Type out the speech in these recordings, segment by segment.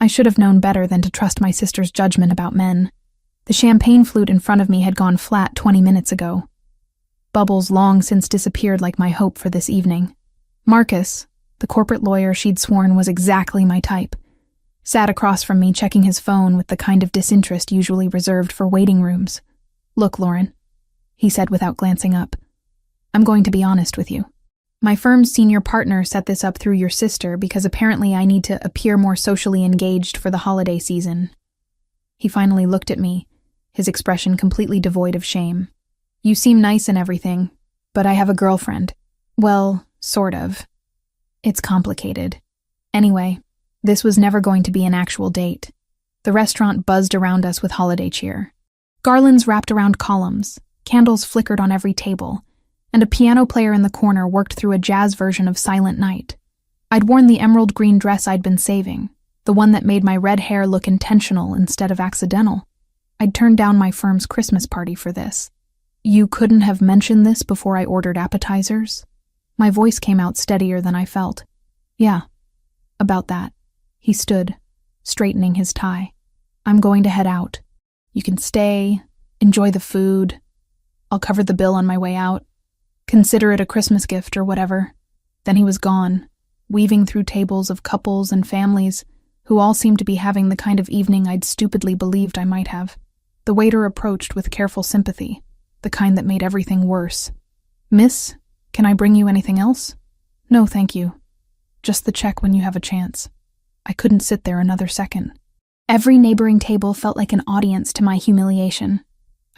I should have known better than to trust my sister's judgment about men. The champagne flute in front of me had gone flat 20 minutes ago. Bubbles long since disappeared like my hope for this evening. Marcus, the corporate lawyer she'd sworn was exactly my type, sat across from me checking his phone with the kind of disinterest usually reserved for waiting rooms. "Look, Lauren," he said without glancing up, "I'm going to be honest with you. My firm's senior partner set this up through your sister because apparently I need to appear more socially engaged for the holiday season." He finally looked at me, his expression completely devoid of shame. "You seem nice and everything, but I have a girlfriend. Well, sort of. It's complicated. Anyway, this was never going to be an actual date." The restaurant buzzed around us with holiday cheer. Garlands wrapped around columns, candles flickered on every table, and a piano player in the corner worked through a jazz version of Silent Night. I'd worn the emerald green dress I'd been saving, the one that made my red hair look intentional instead of accidental. I'd turned down my firm's Christmas party for this. "You couldn't have mentioned this before I ordered appetizers?" My voice came out steadier than I felt. "Yeah, about that." He stood, straightening his tie. "I'm going to head out. You can stay, enjoy the food. I'll cover the bill on my way out. Consider it a Christmas gift or whatever." Then he was gone, weaving through tables of couples and families who all seemed to be having the kind of evening I'd stupidly believed I might have. The waiter approached with careful sympathy, the kind that made everything worse. "Miss, can I bring you anything else?" "No, thank you. Just the check when you have a chance." I couldn't sit there another second. Every neighboring table felt like an audience to my humiliation.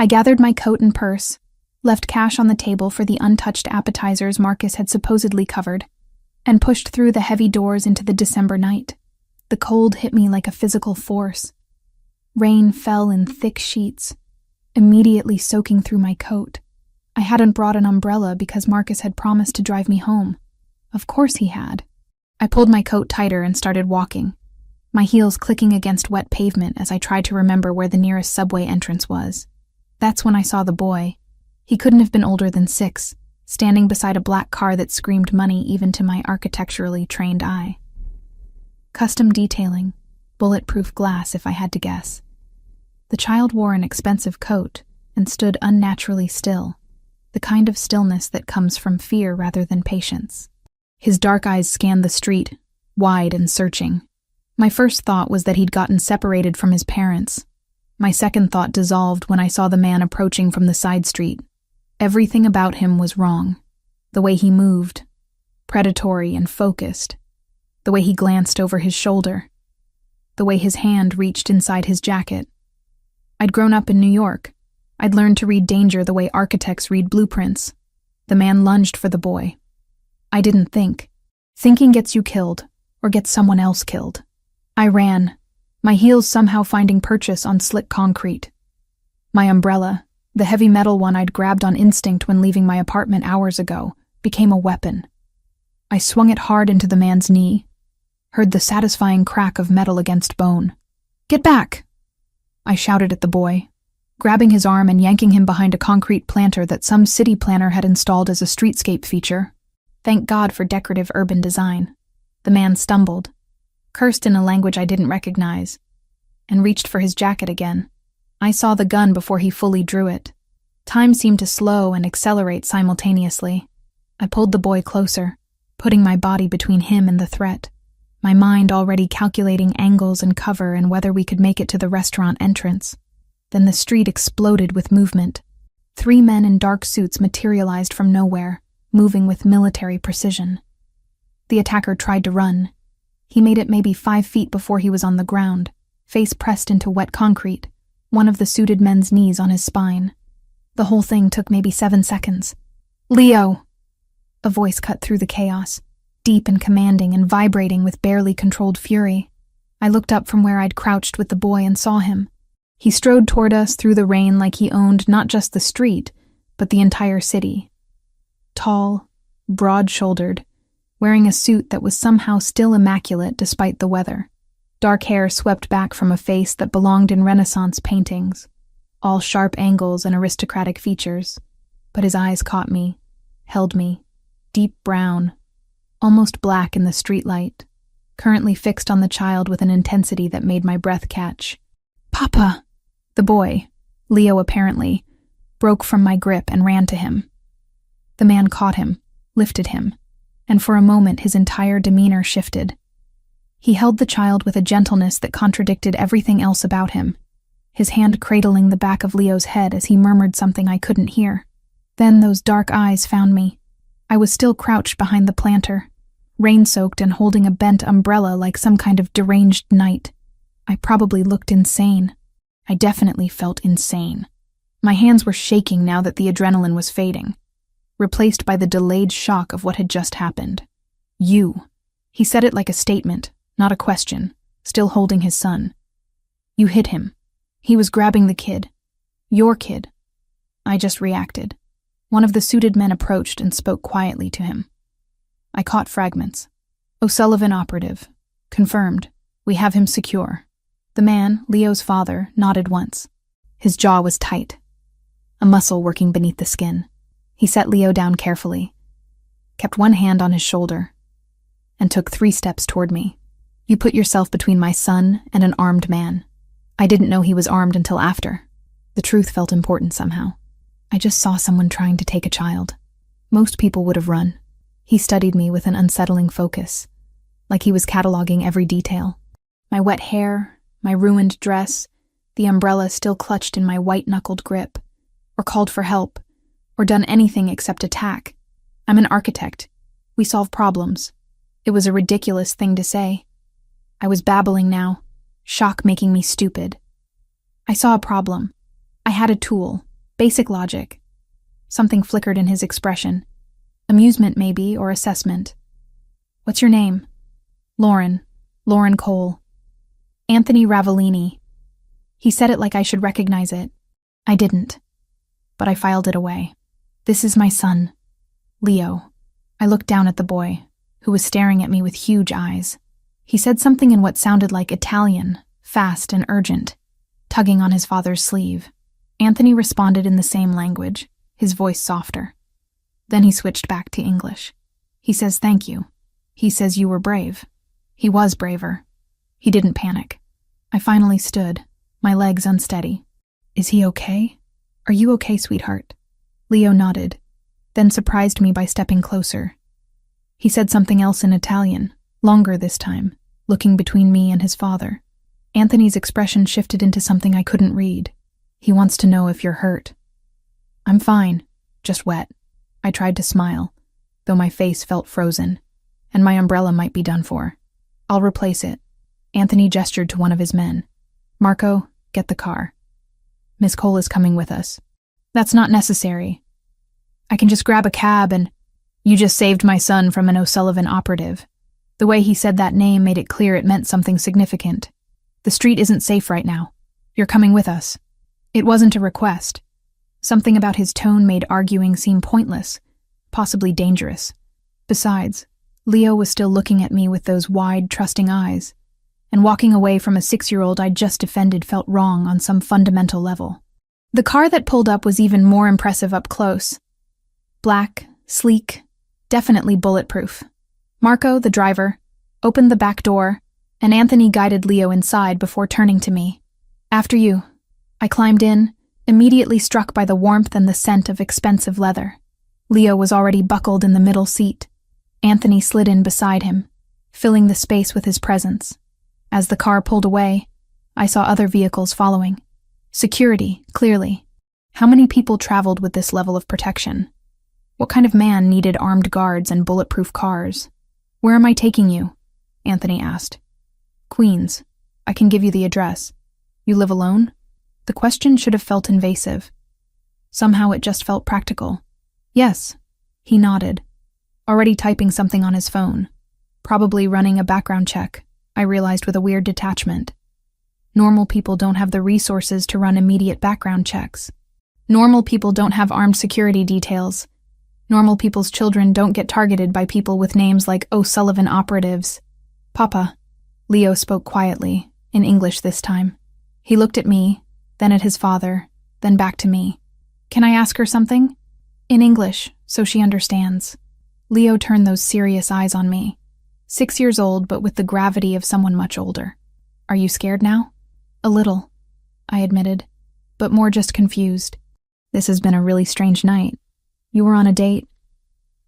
I gathered my coat and purse, left cash on the table for the untouched appetizers Marcus had supposedly covered, and pushed through the heavy doors into the December night. The cold hit me like a physical force. Rain fell in thick sheets, immediately soaking through my coat. I hadn't brought an umbrella because Marcus had promised to drive me home. Of course he had. I pulled my coat tighter and started walking, my heels clicking against wet pavement as I tried to remember where the nearest subway entrance was. That's when I saw the boy. He couldn't have been older than 6, standing beside a black car that screamed money even to my architecturally trained eye. Custom detailing, bulletproof glass if I had to guess. The child wore an expensive coat and stood unnaturally still, the kind of stillness that comes from fear rather than patience. His dark eyes scanned the street, wide and searching. My first thought was that he'd gotten separated from his parents. My second thought dissolved when I saw the man approaching from the side street. Everything about him was wrong. The way he moved, predatory and focused. The way he glanced over his shoulder. The way his hand reached inside his jacket. I'd grown up in New York. I'd learned to read danger the way architects read blueprints. The man lunged for the boy. I didn't think. Thinking gets you killed, or gets someone else killed. I ran, my heels somehow finding purchase on slick concrete. My umbrella, the heavy metal one I'd grabbed on instinct when leaving my apartment hours ago, became a weapon. I swung it hard into the man's knee, heard the satisfying crack of metal against bone. "Get back!" I shouted at the boy, grabbing his arm and yanking him behind a concrete planter that some city planner had installed as a streetscape feature. Thank God for decorative urban design. The man stumbled, cursed in a language I didn't recognize, and reached for his jacket again. I saw the gun before he fully drew it. Time seemed to slow and accelerate simultaneously. I pulled the boy closer, putting my body between him and the threat, my mind already calculating angles and cover and whether we could make it to the restaurant entrance. Then the street exploded with movement. 3 men in dark suits materialized from nowhere, moving with military precision. The attacker tried to run. He made it maybe 5 feet before he was on the ground, face pressed into wet concrete, one of the suited men's knees on his spine. The whole thing took maybe 7 seconds. "Leo!" A voice cut through the chaos, deep and commanding and vibrating with barely controlled fury. I looked up from where I'd crouched with the boy and saw him. He strode toward us through the rain like he owned not just the street, but the entire city. Tall, broad-shouldered, wearing a suit that was somehow still immaculate despite the weather. Dark hair swept back from a face that belonged in Renaissance paintings, all sharp angles and aristocratic features. But his eyes caught me, held me, deep brown, almost black in the streetlight. currently fixed on the child with an intensity that made my breath catch. "Papa!" The boy, Leo apparently, broke from my grip and ran to him. The man caught him, lifted him, and for a moment his entire demeanor shifted. He held the child with a gentleness that contradicted everything else about him, his hand cradling the back of Leo's head as he murmured something I couldn't hear. Then those dark eyes found me. I was still crouched behind the planter, rain-soaked and holding a bent umbrella like some kind of deranged knight. I probably looked insane. I definitely felt insane. My hands were shaking now that the adrenaline was fading, replaced by the delayed shock of what had just happened. "You." He said it like a statement, not a question, still holding his son. "You hit him. He was grabbing the kid. Your kid." I just reacted. One of the suited men approached and spoke quietly to him. I caught fragments. "O'Sullivan operative. Confirmed. We have him secure." The man, Leo's father, nodded once. His jaw was tight, a muscle working beneath the skin. He set Leo down carefully, kept one hand on his shoulder, and took 3 steps toward me. "You put yourself between my son and an armed man." I didn't know he was armed until after. The truth felt important somehow. I just saw someone trying to take a child. Most people would have run. He studied me with an unsettling focus, like he was cataloging every detail. My wet hair, my ruined dress, the umbrella still clutched in my white-knuckled grip, or called for help, or done anything except attack. I'm an architect. We solve problems. It was a ridiculous thing to say. I was babbling now, shock making me stupid. I saw a problem. I had a tool, basic logic. Something flickered in his expression. Amusement, maybe, or assessment. "What's your name?" "Lauren. Lauren Cole." "Anthony Ravellini." He said it like I should recognize it. I didn't, but I filed it away. "This is my son, Leo." I looked down at the boy, who was staring at me with huge eyes. He said something in what sounded like Italian, fast and urgent, tugging on his father's sleeve. Anthony responded in the same language, his voice softer. Then he switched back to English. "He says thank you. He says you were brave." He was braver. He didn't panic. I finally stood, my legs unsteady. "Is he okay? Are you okay, sweetheart?" Leo nodded, then surprised me by stepping closer. He said something else in Italian, longer this time, looking between me and his father. Anthony's expression shifted into something I couldn't read. "He wants to know if you're hurt." "I'm fine, just wet." I tried to smile, though my face felt frozen, and my umbrella might be done for. "I'll replace it." Anthony gestured to one of his men. "Marco, get the car. Miss Cole is coming with us." "That's not necessary. I can just grab a cab and—" "You just saved my son from an O'Sullivan operative." The way he said that name made it clear it meant something significant. "The street isn't safe right now. You're coming with us." It wasn't a request. Something about his tone made arguing seem pointless, possibly dangerous. Besides, Leo was still looking at me with those wide, trusting eyes, and walking away from a 6-year-old I'd just defended felt wrong on some fundamental level. The car that pulled up was even more impressive up close. Black, sleek, definitely bulletproof. Marco, the driver, opened the back door, and Anthony guided Leo inside before turning to me. "After you." I climbed in, immediately struck by the warmth and the scent of expensive leather. Leo was already buckled in the middle seat. Anthony slid in beside him, filling the space with his presence. As the car pulled away, I saw other vehicles following. Security, clearly. How many people traveled with this level of protection? What kind of man needed armed guards and bulletproof cars? "Where am I taking you?" Anthony asked. "Queens. I can give you the address." "You live alone?" The question should have felt invasive. Somehow it just felt practical. "Yes." He nodded, already typing something on his phone. Probably running a background check, I realized with a weird detachment. Normal people don't have the resources to run immediate background checks. Normal people don't have armed security details. Normal people's children don't get targeted by people with names like O'Sullivan operatives. "Papa." Leo spoke quietly, in English this time. He looked at me, then at his father, then back to me. "Can I ask her something?" In English, so she understands. Leo turned those serious eyes on me. 6 years old, but with the gravity of someone much older. Are you scared now? A little, I admitted, but more just confused. This has been a really strange night. You were on a date?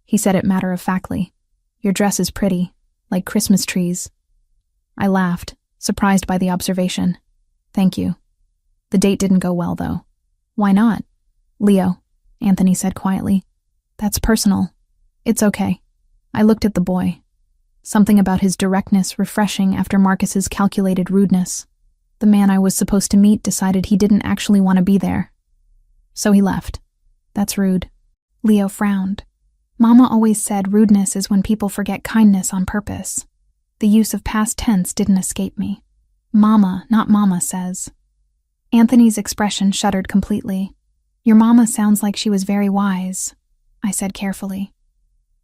He said it matter-of-factly. Your dress is pretty, like Christmas trees. I laughed, surprised by the observation. Thank you. The date didn't go well, though. Why not? Leo, Anthony said quietly. That's personal. It's okay. I looked at the boy. Something about his directness refreshing after Marcus's calculated rudeness. The man I was supposed to meet decided he didn't actually want to be there. So he left. That's rude. Leo frowned. Mama always said rudeness is when people forget kindness on purpose. The use of past tense didn't escape me. Mama, not Mama, says. Anthony's expression shuddered completely. Your mama sounds like she was very wise, I said carefully.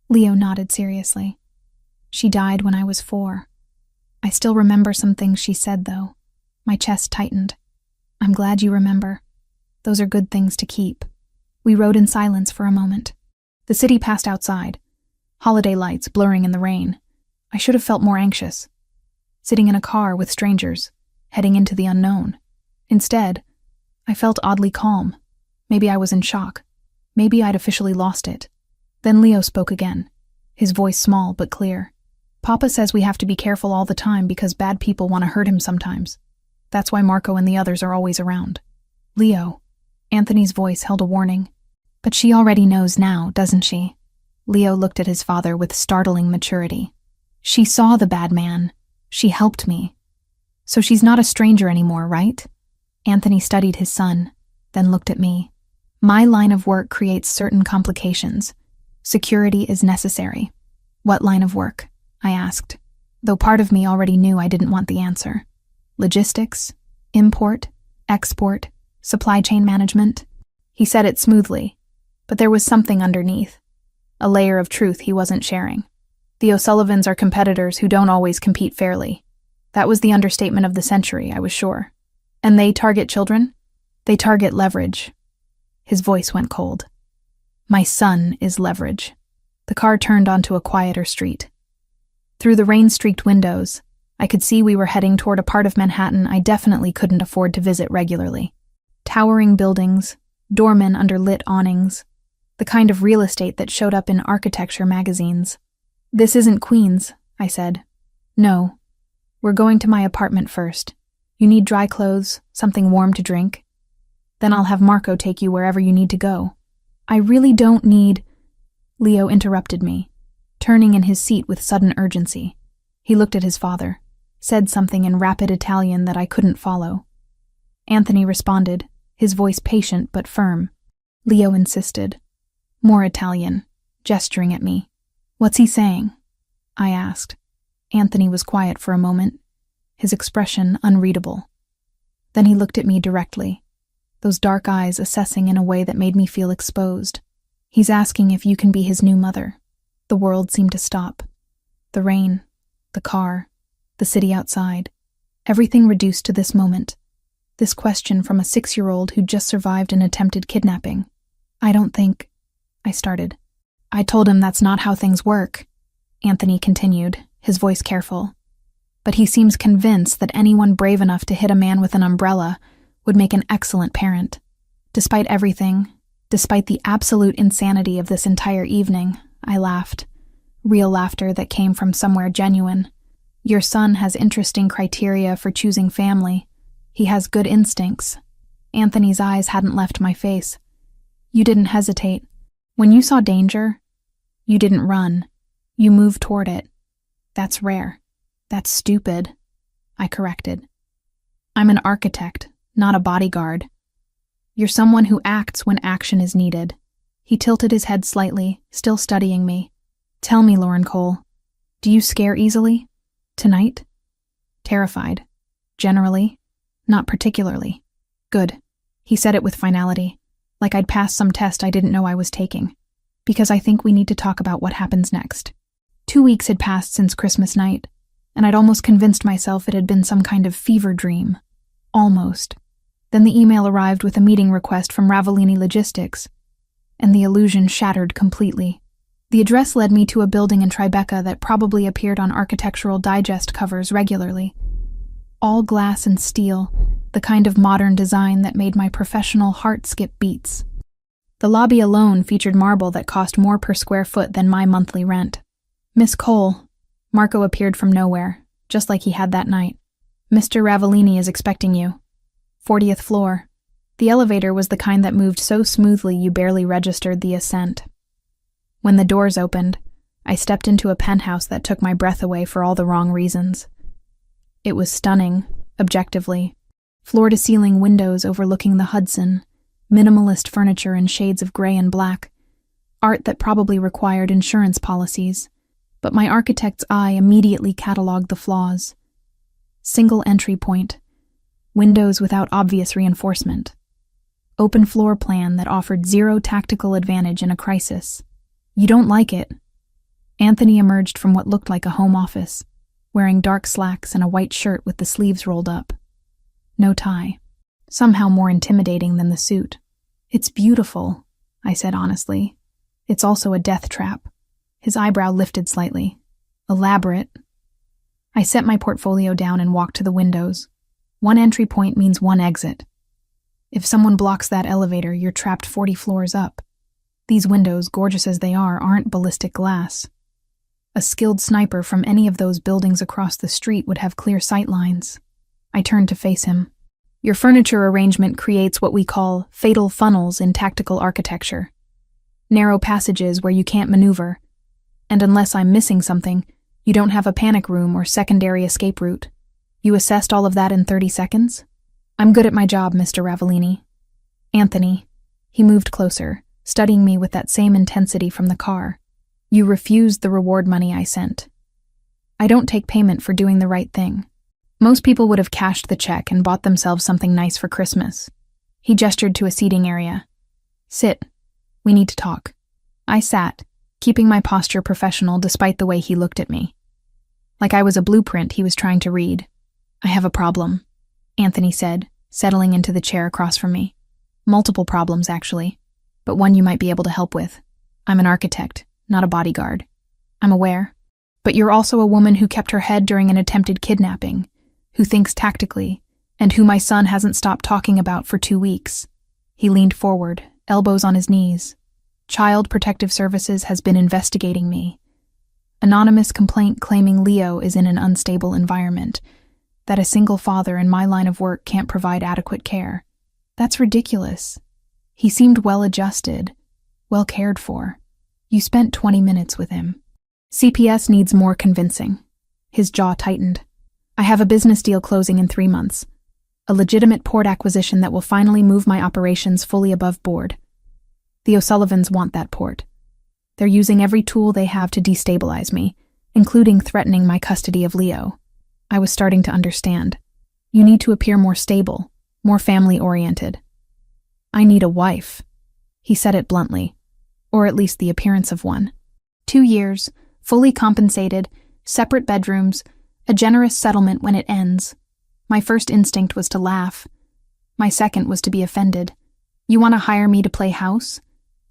Leo nodded seriously. She died when I was 4. I still remember some things she said, though. My chest tightened. I'm glad you remember. Those are good things to keep. We rode in silence for a moment. The city passed outside, holiday lights blurring in the rain. I should have felt more anxious. Sitting in a car with strangers, heading into the unknown. Instead, I felt oddly calm. Maybe I was in shock. Maybe I'd officially lost it. Then Leo spoke again, his voice small but clear. Papa says we have to be careful all the time because bad people want to hurt him sometimes. That's why Marco and the others are always around. Leo. Anthony's voice held a warning. But she already knows now, doesn't she? Leo looked at his father with startling maturity. She saw the bad man. She helped me. So she's not a stranger anymore, right? Anthony studied his son, then looked at me. My line of work creates certain complications. Security is necessary. What line of work? I asked, though part of me already knew I didn't want the answer. Logistics? Import? Export? Supply chain management? He said it smoothly, but there was something underneath. A layer of truth he wasn't sharing. The O'Sullivans are competitors who don't always compete fairly. That was the understatement of the century, I was sure. And they target children? They target leverage. His voice went cold. My son is leverage. The car turned onto a quieter street. Through the rain-streaked windows, I could see we were heading toward a part of Manhattan I definitely couldn't afford to visit regularly. Towering buildings, doormen under lit awnings, the kind of real estate that showed up in architecture magazines. This isn't Queens, I said. No. We're going to my apartment first. You need dry clothes, something warm to drink. Then I'll have Marco take you wherever you need to go. I really don't need... Leo interrupted me, turning in his seat with sudden urgency. He looked at his father, said something in rapid Italian that I couldn't follow. Anthony responded, his voice patient but firm. Leo insisted. More Italian, gesturing at me. What's he saying? I asked. Anthony was quiet for a moment, his expression unreadable. Then he looked at me directly, those dark eyes assessing in a way that made me feel exposed. He's asking if you can be his new mother. The world seemed to stop. The rain, the car, the city outside. Everything reduced to this moment. This question from a 6-year-old who just survived an attempted kidnapping. I don't think... I started. I told him that's not how things work. Anthony continued, his voice careful. But he seems convinced that anyone brave enough to hit a man with an umbrella would make an excellent parent. Despite everything, despite the absolute insanity of this entire evening, I laughed. Real laughter that came from somewhere genuine. Your son has interesting criteria for choosing family. He has good instincts. Anthony's eyes hadn't left my face. You didn't hesitate. When you saw danger, you didn't run. You moved toward it. That's rare. That's stupid. I corrected. I'm an architect, not a bodyguard. You're someone who acts when action is needed. He tilted his head slightly, still studying me. Tell me, Lauren Cole, do you scare easily? Tonight? Terrified. Generally? Not particularly. Good. He said it with finality, like I'd passed some test I didn't know I was taking. Because I think we need to talk about what happens next. 2 weeks had passed since Christmas night, and I'd almost convinced myself it had been some kind of fever dream. Almost. Then the email arrived with a meeting request from Ravellini Logistics, and the illusion shattered completely. The address led me to a building in Tribeca that probably appeared on Architectural Digest covers regularly. All glass and steel, the kind of modern design that made my professional heart skip beats. The lobby alone featured marble that cost more per square foot than my monthly rent. "Miss Cole," Marco appeared from nowhere, just like he had that night. "Mr. Ravellini is expecting you. 40th floor." The elevator was the kind that moved so smoothly you barely registered the ascent. When the doors opened, I stepped into a penthouse that took my breath away for all the wrong reasons. It was stunning, objectively. Floor-to-ceiling windows overlooking the Hudson, minimalist furniture in shades of gray and black, art that probably required insurance policies, but my architect's eye immediately cataloged the flaws. Single entry point, windows without obvious reinforcement, open floor plan that offered zero tactical advantage in a crisis. "You don't like it." Anthony emerged from what looked like a home office, wearing dark slacks and a white shirt with the sleeves rolled up. No tie. Somehow more intimidating than the suit. "It's beautiful," I said honestly. "It's also a death trap." His eyebrow lifted slightly. "Elaborate." I set my portfolio down and walked to the windows. One entry point means one exit. If someone blocks that elevator, you're trapped 40 floors up. These windows, gorgeous as they are, aren't ballistic glass. A skilled sniper from any of those buildings across the street would have clear sight lines. I turned to face him. "Your furniture arrangement creates what we call fatal funnels in tactical architecture. Narrow passages where you can't maneuver. And unless I'm missing something, you don't have a panic room or secondary escape route. You assessed all of that in 30 seconds? I'm good at my job, Mr. Ravellini." "Anthony." He moved closer, studying me with that same intensity from the car. "You refused the reward money I sent. I don't take payment for doing the right thing. Most people would have cashed the check and bought themselves something nice for Christmas." He gestured to a seating area. "Sit. We need to talk." I sat, keeping my posture professional despite the way he looked at me. Like I was a blueprint he was trying to read. "I have a problem," Anthony said, settling into the chair across from me. "Multiple problems, actually, but one you might be able to help with. I'm an architect, not a bodyguard. I'm aware. But you're also a woman who kept her head during an attempted kidnapping, who thinks tactically, and who my son hasn't stopped talking about for 2 weeks. He leaned forward, elbows on his knees. "Child Protective Services has been investigating me. Anonymous complaint claiming Leo is in an unstable environment, that a single father in my line of work can't provide adequate care. That's ridiculous. He seemed well-adjusted, well cared for. You spent 20 minutes with him. CPS needs more convincing." His jaw tightened. "I have a business deal closing in 3 months. A legitimate port acquisition that will finally move my operations fully above board. The O'Sullivans want that port. They're using every tool they have to destabilize me, including threatening my custody of Leo." I was starting to understand. "You need to appear more stable, more family-oriented." "I need a wife." He said it bluntly, or at least the appearance of one. 2 years, fully compensated, separate bedrooms, a generous settlement when it ends. My first instinct was to laugh. My second was to be offended. "You want to hire me to play house?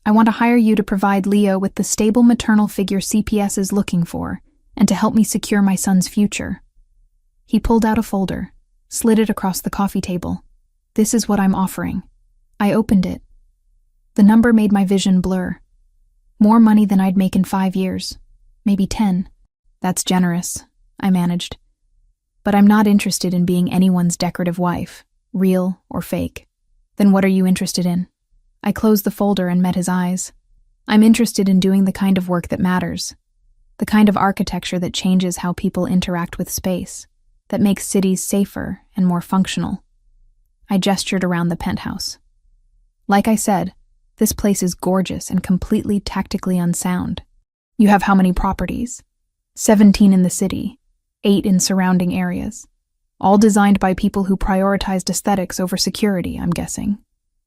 I want to hire you to provide Leo with the stable maternal figure CPS is looking for, and to help me secure my son's future." He pulled out a folder, slid it across the coffee table. "This is what I'm offering." I opened it. The number made my vision blur. More money than I'd make in 5 years. Maybe 10. "That's generous," I managed. "But I'm not interested in being anyone's decorative wife, real or fake." "Then what are you interested in?" I closed the folder and met his eyes. "I'm interested in doing the kind of work that matters. The kind of architecture that changes how people interact with space, that makes cities safer and more functional." I gestured around the penthouse. "Like I said, this place is gorgeous and completely tactically unsound. You have how many properties? 17 in the city, 8 in surrounding areas. All designed by people who prioritized aesthetics over security, I'm guessing."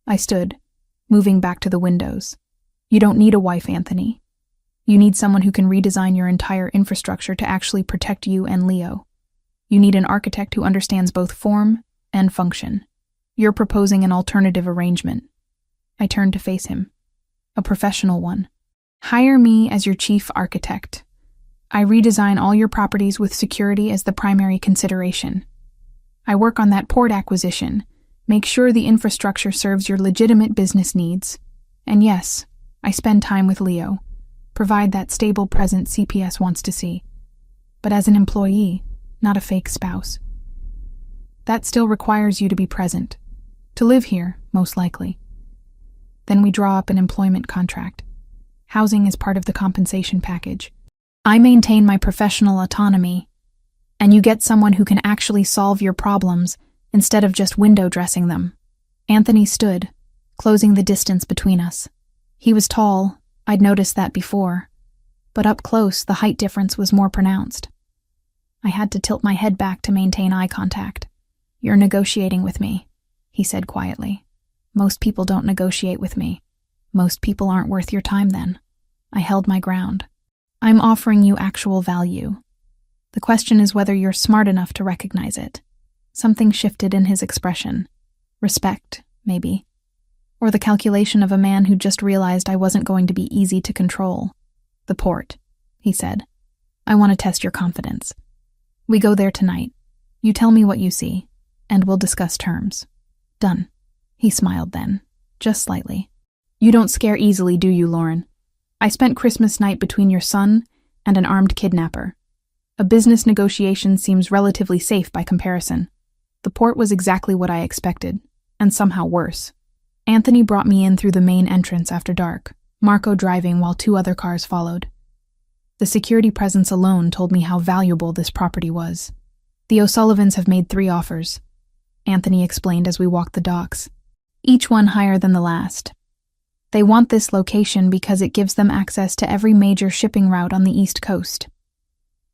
I stood, moving back to the windows. "You don't need a wife, Anthony. You need someone who can redesign your entire infrastructure to actually protect you and Leo. You need an architect who understands both form and function. You're proposing an alternative arrangement." I turned to face him. "A professional one." Hire me as your chief architect. I redesign all your properties with security as the primary consideration. I work on that port acquisition, make sure the infrastructure serves your legitimate business needs. And yes, I spend time with Leo, provide that stable presence CPS wants to see. But as an employee, not a fake spouse. That still requires you to be present, to live here, most likely. Then we draw up an employment contract. Housing is part of the compensation package. I maintain my professional autonomy, and you get someone who can actually solve your problems instead of just window dressing them. Anthony stood, closing the distance between us. He was tall, I'd noticed that before, but up close the height difference was more pronounced. I had to tilt my head back to maintain eye contact. "You're negotiating with me," he said quietly. "Most people don't negotiate with me. Most people aren't worth your time then." I held my ground. "I'm offering you actual value. The question is whether you're smart enough to recognize it." Something shifted in his expression. Respect, maybe. Or the calculation of a man who just realized I wasn't going to be easy to control. "The port," he said. "I want to test your confidence. We go there tonight. You tell me what you see, and we'll discuss terms." "Done." He smiled then, just slightly. "You don't scare easily, do you, Lauren? I spent Christmas night between your son and an armed kidnapper. A business negotiation seems relatively safe by comparison. The port was exactly what I expected, and somehow worse." Anthony brought me in through the main entrance after dark, Marco driving while 2 other cars followed. The security presence alone told me how valuable this property was. "The O'Sullivans have made 3 offers," Anthony explained as we walked the docks. "Each one higher than the last. They want this location because it gives them access to every major shipping route on the East Coast."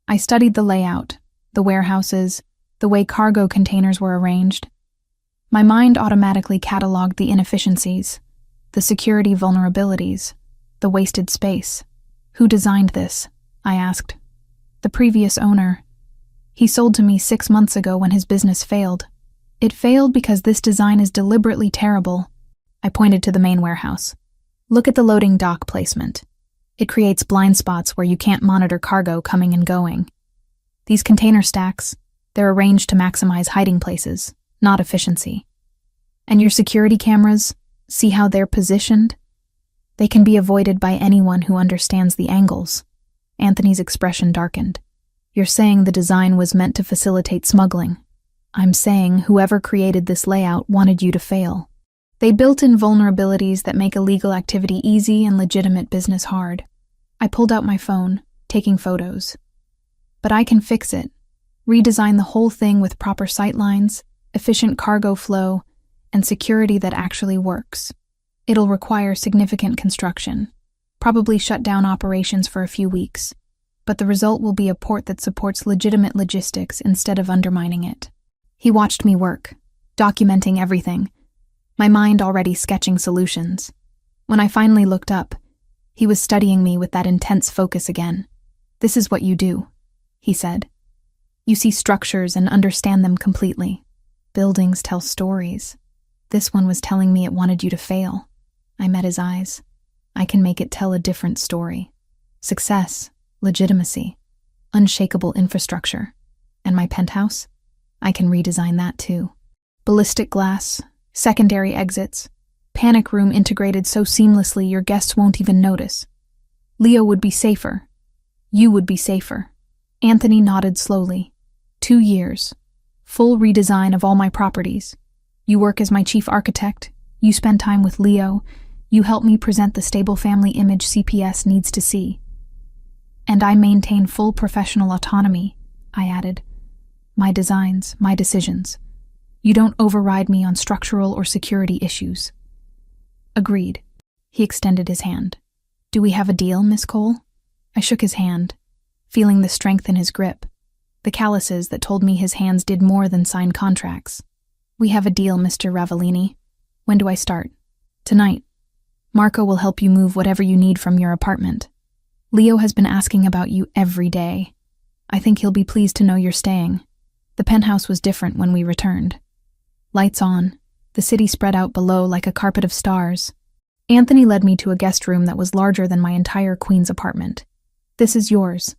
I studied the layout, the warehouses, the way cargo containers were arranged. My mind automatically cataloged the inefficiencies, the security vulnerabilities, the wasted space. "Who designed this?" I asked. "The previous owner. He sold to me 6 months ago when his business failed. It failed because this design is deliberately terrible." I pointed to the main warehouse. "Look at the loading dock placement. It creates blind spots where you can't monitor cargo coming and going. These container stacks, they're arranged to maximize hiding places, not efficiency. And your security cameras, see how they're positioned? They can be avoided by anyone who understands the angles." Anthony's expression darkened. "You're saying the design was meant to facilitate smuggling. I'm saying whoever created this layout wanted you to fail. They built in vulnerabilities that make illegal activity easy and legitimate business hard." I pulled out my phone, taking photos. "But I can fix it. Redesign the whole thing with proper sightlines, efficient cargo flow, and security that actually works. It'll require significant construction, probably shut down operations for a few weeks, but the result will be a port that supports legitimate logistics instead of undermining it." He watched me work, documenting everything, my mind already sketching solutions. When I finally looked up, he was studying me with that intense focus again. "This is what you do," he said. "You see structures and understand them completely. Buildings tell stories. This one was telling me it wanted you to fail." I met his eyes. "I can make it tell a different story. Success, legitimacy, unshakable infrastructure. And my penthouse? I can redesign that too. Ballistic glass, secondary exits, panic room integrated so seamlessly your guests won't even notice. Leo would be safer. You would be safer." Anthony nodded slowly. 2 years. Full redesign of all my properties. You work as my chief architect. You spend time with Leo. You help me present the stable family image CPS needs to see. "And I maintain full professional autonomy," I added. "My designs, my decisions. You don't override me on structural or security issues." "Agreed." He extended his hand. "Do we have a deal, Miss Cole?" I shook his hand, feeling the strength in his grip, the calluses that told me his hands did more than sign contracts. "We have a deal, Mr. Ravellini. When do I start?" "Tonight. Marco will help you move whatever you need from your apartment. Leo has been asking about you every day. I think he'll be pleased to know you're staying. The penthouse was different when we returned. Lights on, the city spread out below like a carpet of stars. Anthony led me to a guest room that was larger than my entire Queen's apartment. This is yours.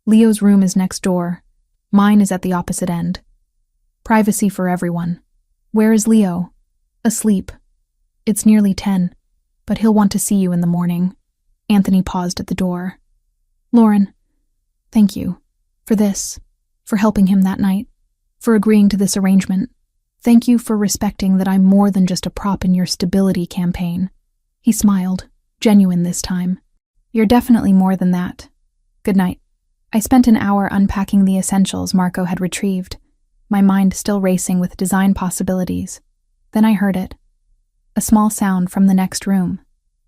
Leo's room is next door. Mine is at the opposite end. Privacy for everyone. Where is Leo? Asleep. It's nearly 10, but he'll want to see you in the morning. Anthony paused at the door. Lauren, thank you. For this. For helping him that night. For agreeing to this arrangement. Thank you for respecting that I'm more than just a prop in your stability campaign. He smiled, genuine this time. You're definitely more than that. Good night. I spent an hour unpacking the essentials Marco had retrieved, my mind still racing with design possibilities. Then I heard it. A small sound from the next room.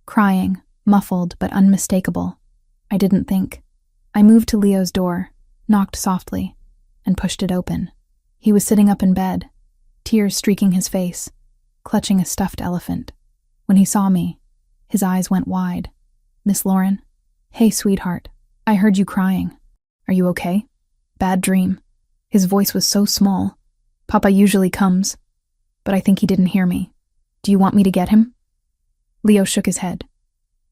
Crying, muffled but unmistakable. I didn't think. I moved to Leo's door, knocked softly, and pushed it open. He was sitting up in bed, tears streaking his face, clutching a stuffed elephant. When he saw me, his eyes went wide. Miss Lauren? Hey, sweetheart. I heard you crying. Are you okay? Bad dream. His voice was so small. Papa usually comes, but I think he didn't hear me. Do you want me to get him? Leo shook his head.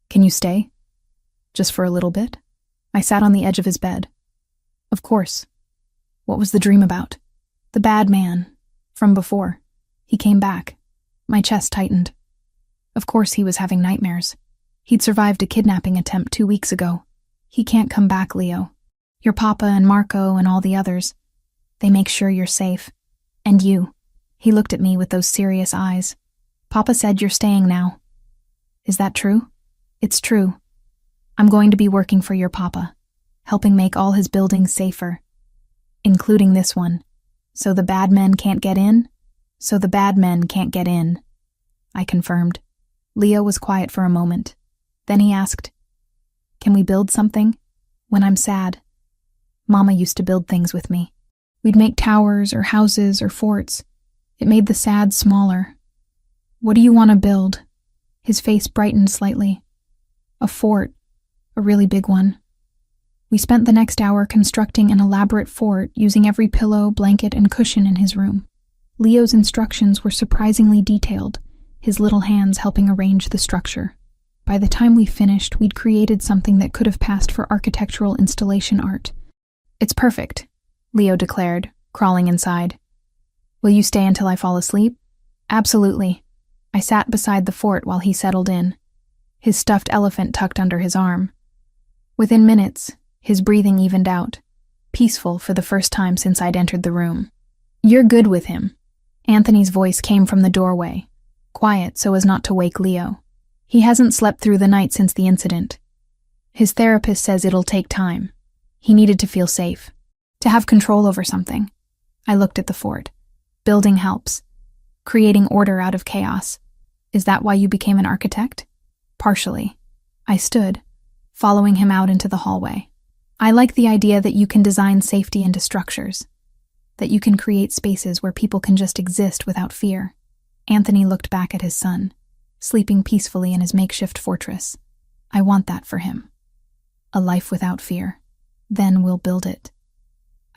Can you stay? Just for a little bit? I sat on the edge of his bed. Of course. What was the dream about? The bad man. From before. He came back. My chest tightened. Of course he was having nightmares. He'd survived a kidnapping attempt 2 weeks ago. He can't come back, Leo. Your papa and Marco and all the others. They make sure you're safe. And you. He looked at me with those serious eyes. Papa said you're staying now. Is that true? It's true. I'm going to be working for your papa, helping make all his buildings safer. Including this one. So the bad men can't get in? So the bad men can't get in. I confirmed. Leo was quiet for a moment. Then he asked, Can we build something? When I'm sad. Mama used to build things with me. We'd make towers or houses or forts. It made the sad smaller. What do you want to build? His face brightened slightly. A fort. A really big one. We spent the next hour constructing an elaborate fort using every pillow, blanket, and cushion in his room. Leo's instructions were surprisingly detailed, his little hands helping arrange the structure. By the time we finished, we'd created something that could have passed for architectural installation art. It's perfect, Leo declared, crawling inside. Will you stay until I fall asleep? Absolutely. I sat beside the fort while he settled in, his stuffed elephant tucked under his arm. Within minutes, his breathing evened out, peaceful for the first time since I'd entered the room. You're good with him. Anthony's voice came from the doorway, quiet so as not to wake Leo. He hasn't slept through the night since the incident. His therapist says it'll take time. He needed to feel safe, to have control over something. I looked at the fort. Building helps. Creating order out of chaos. Is that why you became an architect? Partially. I stood, following him out into the hallway. I like the idea that you can design safety into structures, that you can create spaces where people can just exist without fear. Anthony looked back at his son, sleeping peacefully in his makeshift fortress. I want that for him. A life without fear. Then we'll build it.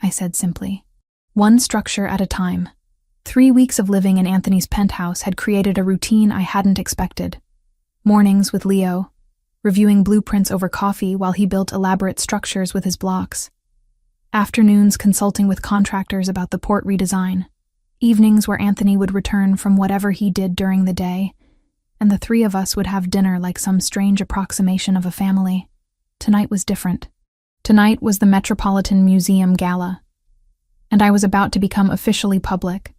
I said simply. One structure at a time. 3 weeks of living in Anthony's penthouse had created a routine I hadn't expected. Mornings with Leo, reviewing blueprints over coffee while he built elaborate structures with his blocks. Afternoons consulting with contractors about the port redesign. Evenings where Anthony would return from whatever he did during the day, and the three of us would have dinner like some strange approximation of a family. Tonight was different. Tonight was the Metropolitan Museum Gala, and I was about to become officially public.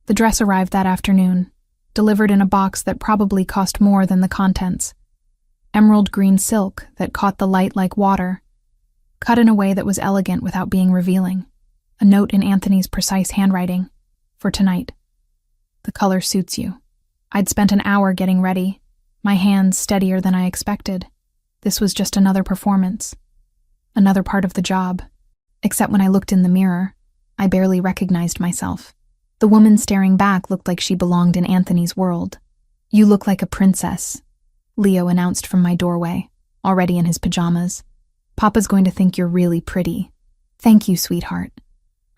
The dress arrived that afternoon, delivered in a box that probably cost more than the contents. Emerald green silk that caught the light like water, cut in a way that was elegant without being revealing. A note in Anthony's precise handwriting. For tonight. The color suits you. I'd spent an hour getting ready, my hands steadier than I expected. This was just another performance. Another part of the job. Except when I looked in the mirror, I barely recognized myself. The woman staring back looked like she belonged in Anthony's world. You look like a princess, Leo announced from my doorway, already in his pajamas. Papa's going to think you're really pretty. Thank you, sweetheart.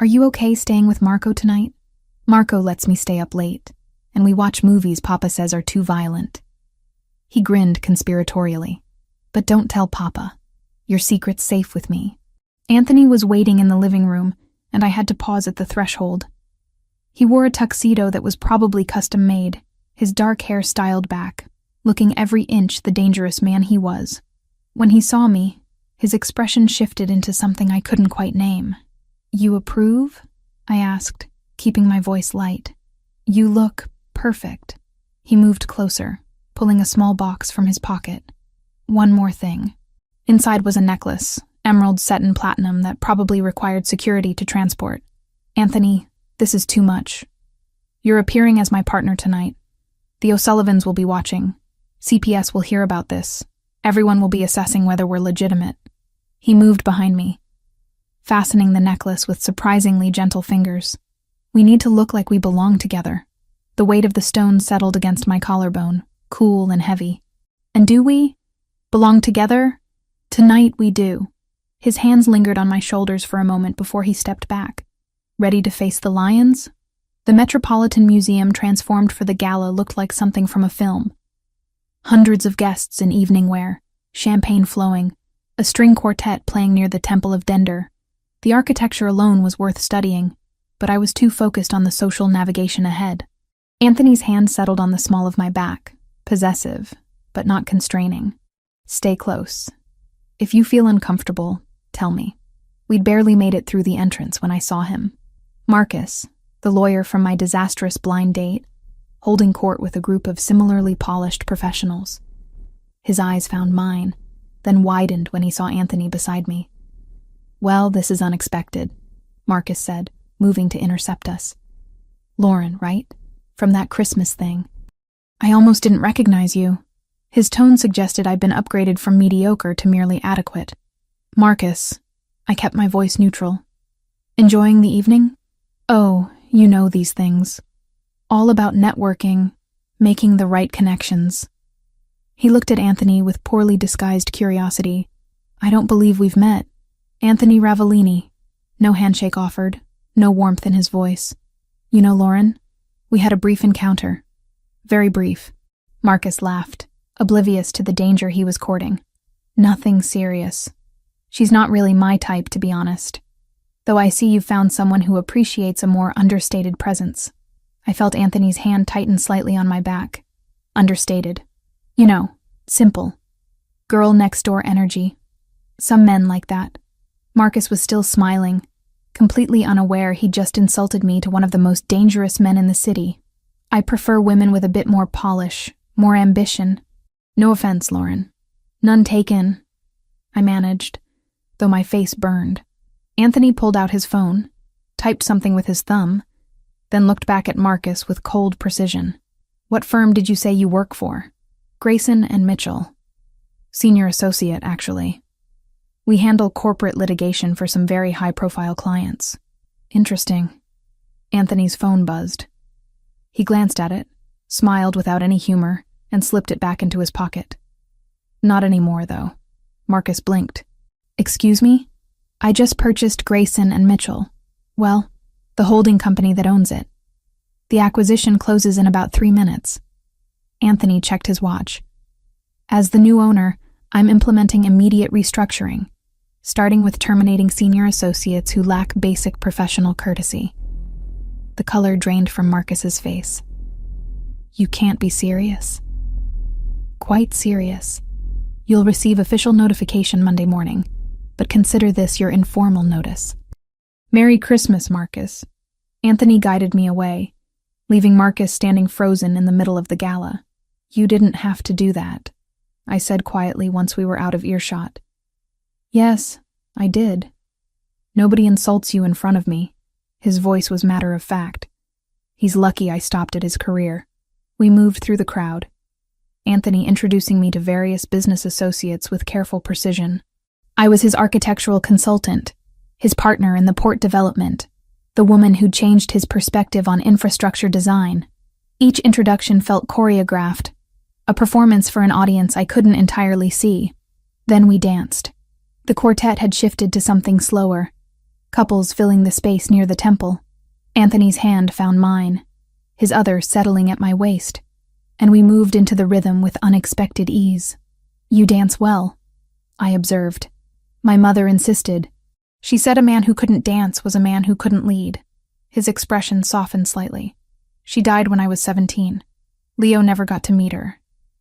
Are you okay staying with Marco tonight? Marco lets me stay up late, and we watch movies Papa says are too violent. He grinned conspiratorially. But don't tell Papa. Your secret's safe with me. Anthony was waiting in the living room, and I had to pause at the threshold. He wore a tuxedo that was probably custom-made, his dark hair styled back, looking every inch the dangerous man he was. When he saw me, his expression shifted into something I couldn't quite name. You approve? I asked, keeping my voice light. You look perfect. He moved closer, pulling a small box from his pocket. One more thing. Inside was a necklace, emerald set in platinum that probably required security to transport. Anthony, this is too much. You're appearing as my partner tonight. The O'Sullivans will be watching. CPS will hear about this. Everyone will be assessing whether we're legitimate. He moved behind me, fastening the necklace with surprisingly gentle fingers. We need to look like we belong together. The weight of the stone settled against my collarbone, cool and heavy. And do we belong together? Tonight we do. His hands lingered on my shoulders for a moment before he stepped back. Ready to face the lions? The Metropolitan Museum transformed for the gala looked like something from a film. Hundreds of guests in evening wear, champagne flowing, a string quartet playing near the Temple of Dender. The architecture alone was worth studying, but I was too focused on the social navigation ahead. Anthony's hand settled on the small of my back, possessive, but not constraining. Stay close. If you feel uncomfortable, tell me. We'd barely made it through the entrance when I saw him. Marcus, the lawyer from my disastrous blind date, holding court with a group of similarly polished professionals. His eyes found mine, then widened when he saw Anthony beside me. Well, this is unexpected, Marcus said, moving to intercept us. Lauren, right? From that Christmas thing. I almost didn't recognize you. His tone suggested I'd been upgraded from mediocre to merely adequate. Marcus, I kept my voice neutral. Enjoying the evening? Oh, you know these things. All about networking, making the right connections. He looked at Anthony with poorly disguised curiosity. I don't believe we've met. Anthony Ravellini. No handshake offered, no warmth in his voice. You know Lauren? We had a brief encounter. Very brief. Marcus laughed, oblivious to the danger he was courting. Nothing serious. She's not really my type, to be honest. Though I see you've found someone who appreciates a more understated presence. I felt Anthony's hand tighten slightly on my back. Understated. You know, simple. Girl next door energy. Some men like that. Marcus was still smiling, completely unaware he'd just insulted me to one of the most dangerous men in the city. I prefer women with a bit more polish, more ambition. No offense, Lauren. None taken. I managed, though my face burned. Anthony pulled out his phone, typed something with his thumb, then looked back at Marcus with cold precision. What firm did you say you work for? Grayson and Mitchell. Senior associate, actually. We handle corporate litigation for some very high-profile clients. Interesting. Anthony's phone buzzed. He glanced at it, smiled without any humor, and slipped it back into his pocket. Not anymore, though. Marcus blinked. Excuse me? I just purchased Grayson and Mitchell. Well, the holding company that owns it. The acquisition closes in about 3 minutes. Anthony checked his watch. As the new owner, I'm implementing immediate restructuring, starting with terminating senior associates who lack basic professional courtesy. The color drained from Marcus's face. You can't be serious. Quite serious. You'll receive official notification Monday morning, but consider this your informal notice. Merry Christmas, Marcus. Anthony guided me away, leaving Marcus standing frozen in the middle of the gala. You didn't have to do that, I said quietly once we were out of earshot. Yes, I did. Nobody insults you in front of me. His voice was matter of fact. He's lucky I stopped at his career. We moved through the crowd, Anthony introducing me to various business associates with careful precision. I was his architectural consultant, his partner in the port development, the woman who'd changed his perspective on infrastructure design. Each introduction felt choreographed, a performance for an audience I couldn't entirely see. Then we danced. The quartet had shifted to something slower, couples filling the space near the temple. Anthony's hand found mine, his other settling at my waist. and we moved into the rhythm with unexpected ease. "You dance well," I observed. My mother insisted. She said a man who couldn't dance was a man who couldn't lead. His expression softened slightly. "She died when I was 17. Leo never got to meet her.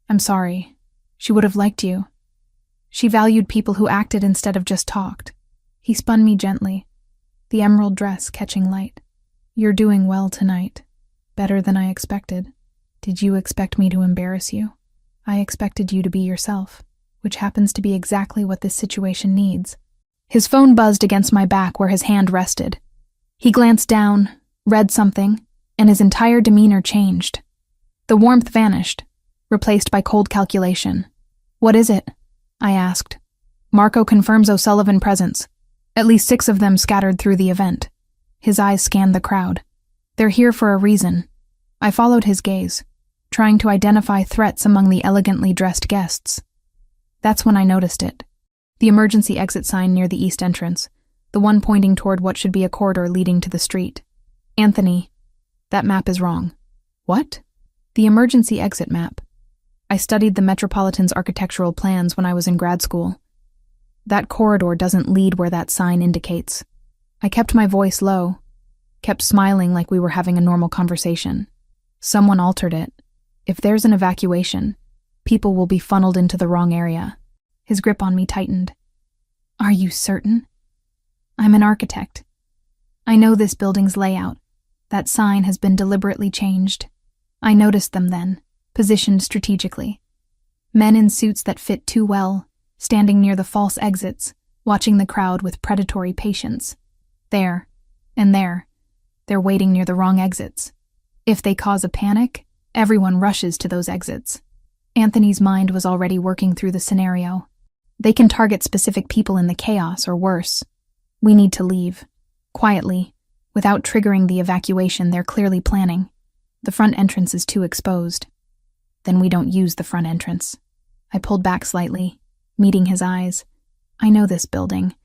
I'm sorry. She would have liked you. She valued people who acted instead of just talked." He spun me gently, the emerald dress catching light. "You're doing well tonight. Better than I expected. Did you expect me to embarrass you? I expected you to be yourself, which happens to be exactly what this situation needs." His phone buzzed against my back where his hand rested. He glanced down, read something, and his entire demeanor changed. The warmth vanished, replaced by cold calculation. "What is it?" I asked. "Marco confirms O'Sullivan presence. At least 6 of them scattered through the event." His eyes scanned the crowd. "They're here for a reason." I followed his gaze, trying to identify threats among the elegantly dressed guests. That's when I noticed it. The emergency exit sign near the east entrance, the one pointing toward what should be a corridor leading to the street. "Anthony, that map is wrong." "What?" "The emergency exit map. I studied the Metropolitan's architectural plans when I was in grad school. That corridor doesn't lead where that sign indicates." I kept my voice low, kept smiling like we were having a normal conversation. "Someone altered it. If there's an evacuation, people will be funneled into the wrong area." His grip on me tightened. "Are you certain?" "I'm an architect. I know this building's layout. That sign has been deliberately changed. I noticed them then, positioned strategically. Men in suits that fit too well, standing near the false exits, watching the crowd with predatory patience. There, and there, they're waiting near the wrong exits. If they cause a panic, everyone rushes to those exits." Anthony's mind was already working through the scenario. "They can target specific people in the chaos, or worse. We need to leave. Quietly, without triggering the evacuation they're clearly planning. The front entrance is too exposed." "Then we don't use the front entrance." I pulled back slightly, meeting his eyes. "I know this building.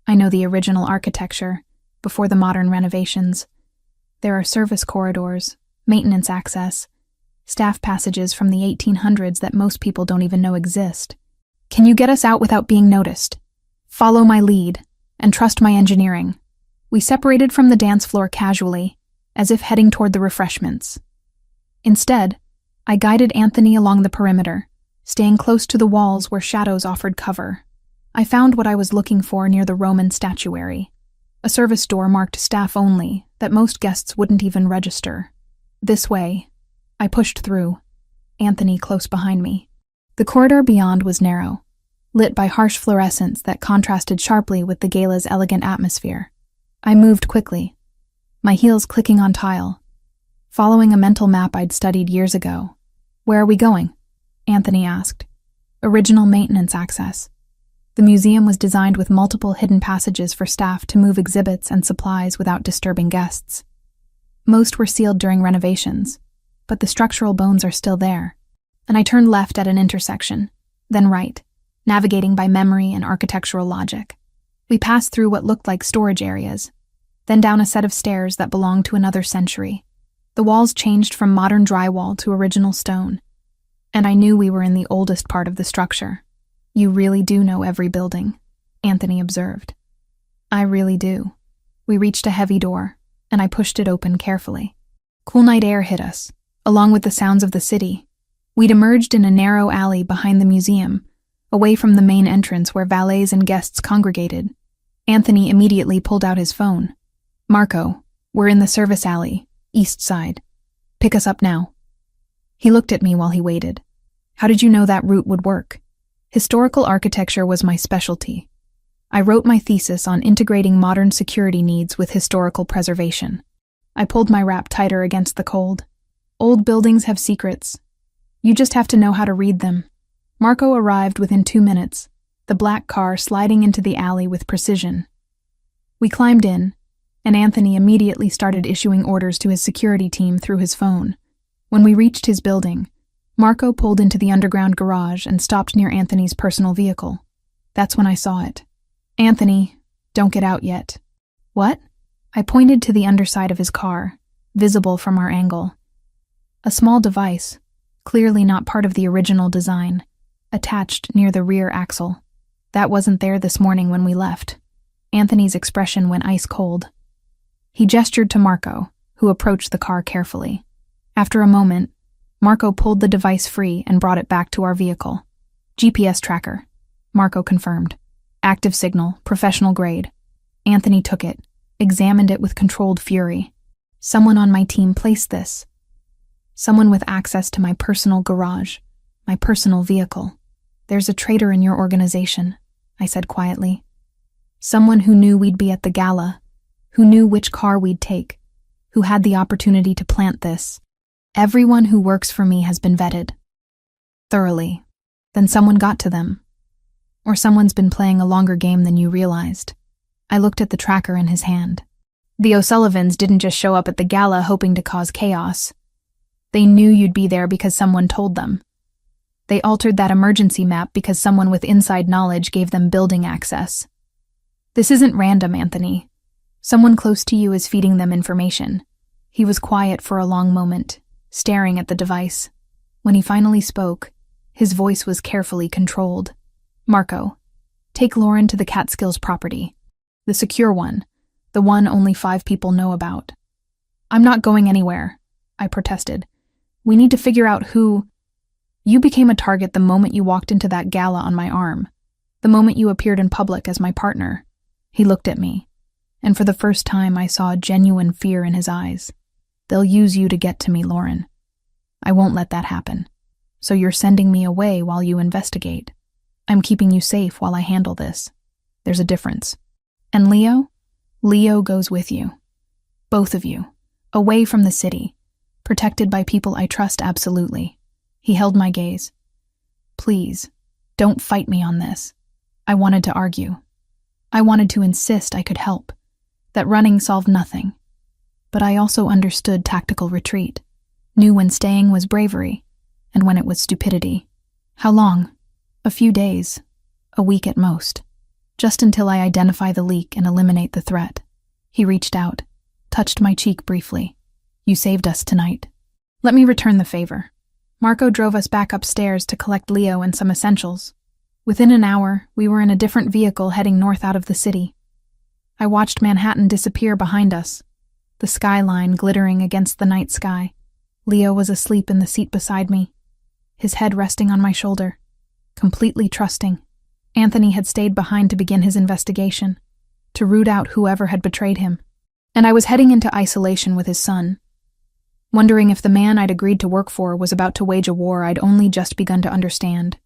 I know the original architecture, before the modern renovations. There are service corridors, maintenance access, staff passages from the 1800s that most people don't even know exist. Can you get us out without being noticed? Follow my lead, and trust my engineering." We separated from the dance floor casually, as if heading toward the refreshments. Instead, I guided Anthony along the perimeter, staying close to the walls where shadows offered cover. I found what I was looking for near the Roman statuary, a service door marked staff only that most guests wouldn't even register. "This way." I pushed through, Anthony close behind me. The corridor beyond was narrow, lit by harsh fluorescents that contrasted sharply with the gala's elegant atmosphere. I moved quickly, my heels clicking on tile, following a mental map I'd studied years ago. "Where are we going?" Anthony asked. "Original maintenance access." The museum was designed with multiple hidden passages for staff to move exhibits and supplies without disturbing guests. Most were sealed during renovations, but the structural bones are still there. And I turned left at an intersection, then right, navigating by memory and architectural logic. We passed through what looked like storage areas, then down a set of stairs that belonged to another century. The walls changed from modern drywall to original stone, and I knew we were in the oldest part of the structure. "You really do know every building," Anthony observed. "I really do." We reached a heavy door, and I pushed it open carefully. Cool night air hit us, along with the sounds of the city. We'd emerged in a narrow alley behind the museum, away from the main entrance where valets and guests congregated. Anthony immediately pulled out his phone. "Marco, we're in the service alley, east side. Pick us up now." He looked at me while he waited. "How did you know that route would work?" Historical architecture was my specialty. I wrote my thesis on integrating modern security needs with historical preservation. I pulled my wrap tighter against the cold. Old buildings have secrets. You just have to know how to read them. Marco arrived within 2 minutes, the black car sliding into the alley with precision. We climbed in, and Anthony immediately started issuing orders to his security team through his phone. When we reached his building, Marco pulled into the underground garage and stopped near Anthony's personal vehicle. That's when I saw it. "Anthony, don't get out yet." "What?" I pointed to the underside of his car, visible from our angle. A small device, clearly not part of the original design, attached near the rear axle. That wasn't there this morning when we left. Anthony's expression went ice cold. He gestured to Marco, who approached the car carefully. After a moment, Marco pulled the device free and brought it back to our vehicle. GPS tracker, Marco confirmed. Active signal, professional grade. Anthony took it, examined it with controlled fury. Someone on my team placed this. Someone with access to my personal garage, my personal vehicle. There's a traitor in your organization, I said quietly. Someone who knew we'd be at the gala, who knew which car we'd take, who had the opportunity to plant this. Everyone who works for me has been vetted. Thoroughly. Then someone got to them. Or someone's been playing a longer game than you realized. I looked at the tracker in his hand. The O'Sullivans didn't just show up at the gala hoping to cause chaos. They knew you'd be there because someone told them. They altered that emergency map because someone with inside knowledge gave them building access. This isn't random, Anthony. Someone close to you is feeding them information. He was quiet for a long moment, staring at the device. When he finally spoke, his voice was carefully controlled. Marco, take Lauren to the Catskills property. The secure one. The one only 5 people know about. I'm not going anywhere, I protested. We need to figure out who... You became a target the moment you walked into that gala on my arm. The moment you appeared in public as my partner. He looked at me, and for the first time I saw genuine fear in his eyes. They'll use you to get to me, Lauren. I won't let that happen. So you're sending me away while you investigate. I'm keeping you safe while I handle this. There's a difference. And Leo? Leo goes with you. Both of you. Away from the city. Protected by people I trust absolutely. He held my gaze. Please, don't fight me on this. I wanted to argue. I wanted to insist I could help. That running solved nothing. But I also understood tactical retreat. Knew when staying was bravery, and when it was stupidity. How long? A few days. A week at most. Just until I identify the leak and eliminate the threat. He reached out, touched my cheek briefly. You saved us tonight. Let me return the favor. Marco drove us back upstairs to collect Leo and some essentials. Within an hour, we were in a different vehicle heading north out of the city. I watched Manhattan disappear behind us, the skyline glittering against the night sky. Leo was asleep in the seat beside me, his head resting on my shoulder, completely trusting. Anthony had stayed behind to begin his investigation, to root out whoever had betrayed him. And I was heading into isolation with his son, wondering if the man I'd agreed to work for was about to wage a war I'd only just begun to understand.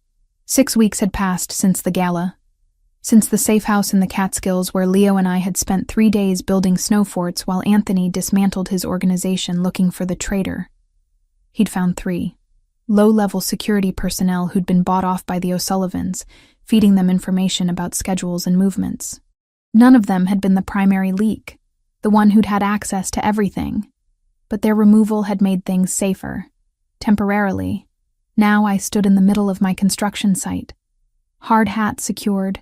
6 weeks had passed since the gala, since the safe house in the Catskills where Leo and I had spent 3 days building snow forts while Anthony dismantled his organization looking for the traitor. He'd found 3 low-level security personnel who'd been bought off by the O'Sullivans, feeding them information about schedules and movements. None of them had been the primary leak, the one who'd had access to everything. But their removal had made things safer, temporarily. Now I stood in the middle of my construction site, hard hat secured,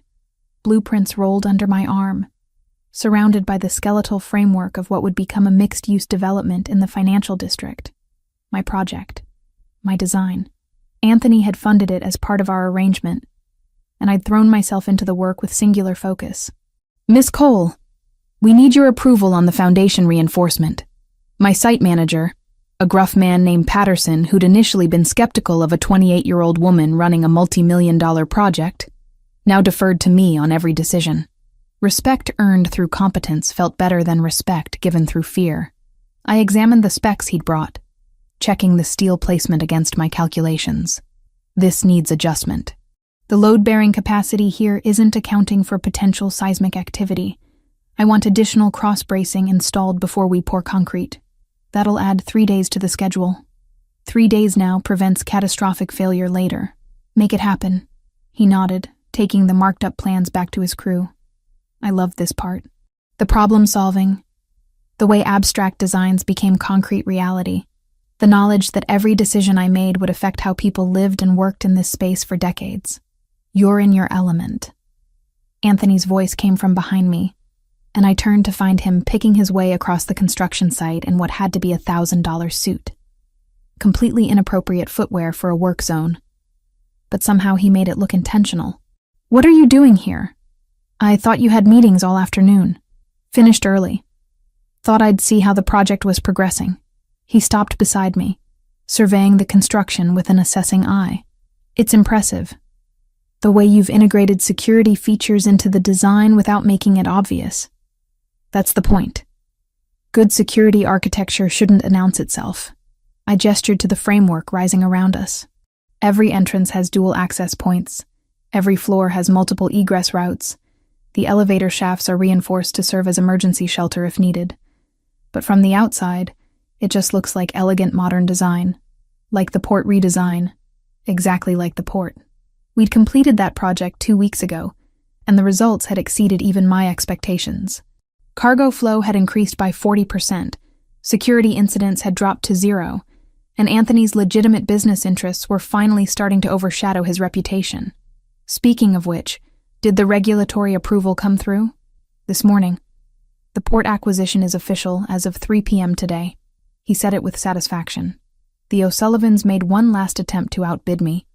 blueprints rolled under my arm, surrounded by the skeletal framework of what would become a mixed-use development in the financial district. My project, my design. Anthony had funded it as part of our arrangement, and I'd thrown myself into the work with singular focus. Miss Cole, we need your approval on the foundation reinforcement. My site manager, a gruff man named Patterson who'd initially been skeptical of a 28-year-old woman running a multi-million-dollar project, now deferred to me on every decision. Respect earned through competence felt better than respect given through fear. I examined the specs he'd brought, checking the steel placement against my calculations. This needs adjustment. The load-bearing capacity here isn't accounting for potential seismic activity. I want additional cross-bracing installed before we pour concrete. That'll add 3 days to the schedule. 3 days now prevents catastrophic failure later. Make it happen. He nodded, taking the marked-up plans back to his crew. I loved this part. The problem-solving, the way abstract designs became concrete reality, the knowledge that every decision I made would affect how people lived and worked in this space for decades. You're in your element. Anthony's voice came from behind me, and I turned to find him picking his way across the construction site in what had to be $1,000 suit. completely inappropriate footwear for a work zone. But somehow he made it look intentional. "What are you doing here?" "I thought you had meetings all afternoon. Finished early. Thought I'd see how the project was progressing." He stopped beside me, surveying the construction with an assessing eye. "It's impressive. The way you've integrated security features into the design without making it obvious. That's the point. Good security architecture shouldn't announce itself." I gestured to the framework rising around us. "Every entrance has dual access points. Every floor has multiple egress routes. The elevator shafts are reinforced to serve as emergency shelter if needed. But from the outside, it just looks like elegant modern design. Like the port redesign. Exactly like the port." We'd completed that project 2 weeks ago, and the results had exceeded even my expectations. Cargo flow had increased by 40%, security incidents had dropped to 0, and Anthony's legitimate business interests were finally starting to overshadow his reputation. Speaking of which, did the regulatory approval come through? This morning. "The port acquisition is official as of 3 p.m. today." He said it with satisfaction. "The O'Sullivans made one last attempt to outbid me,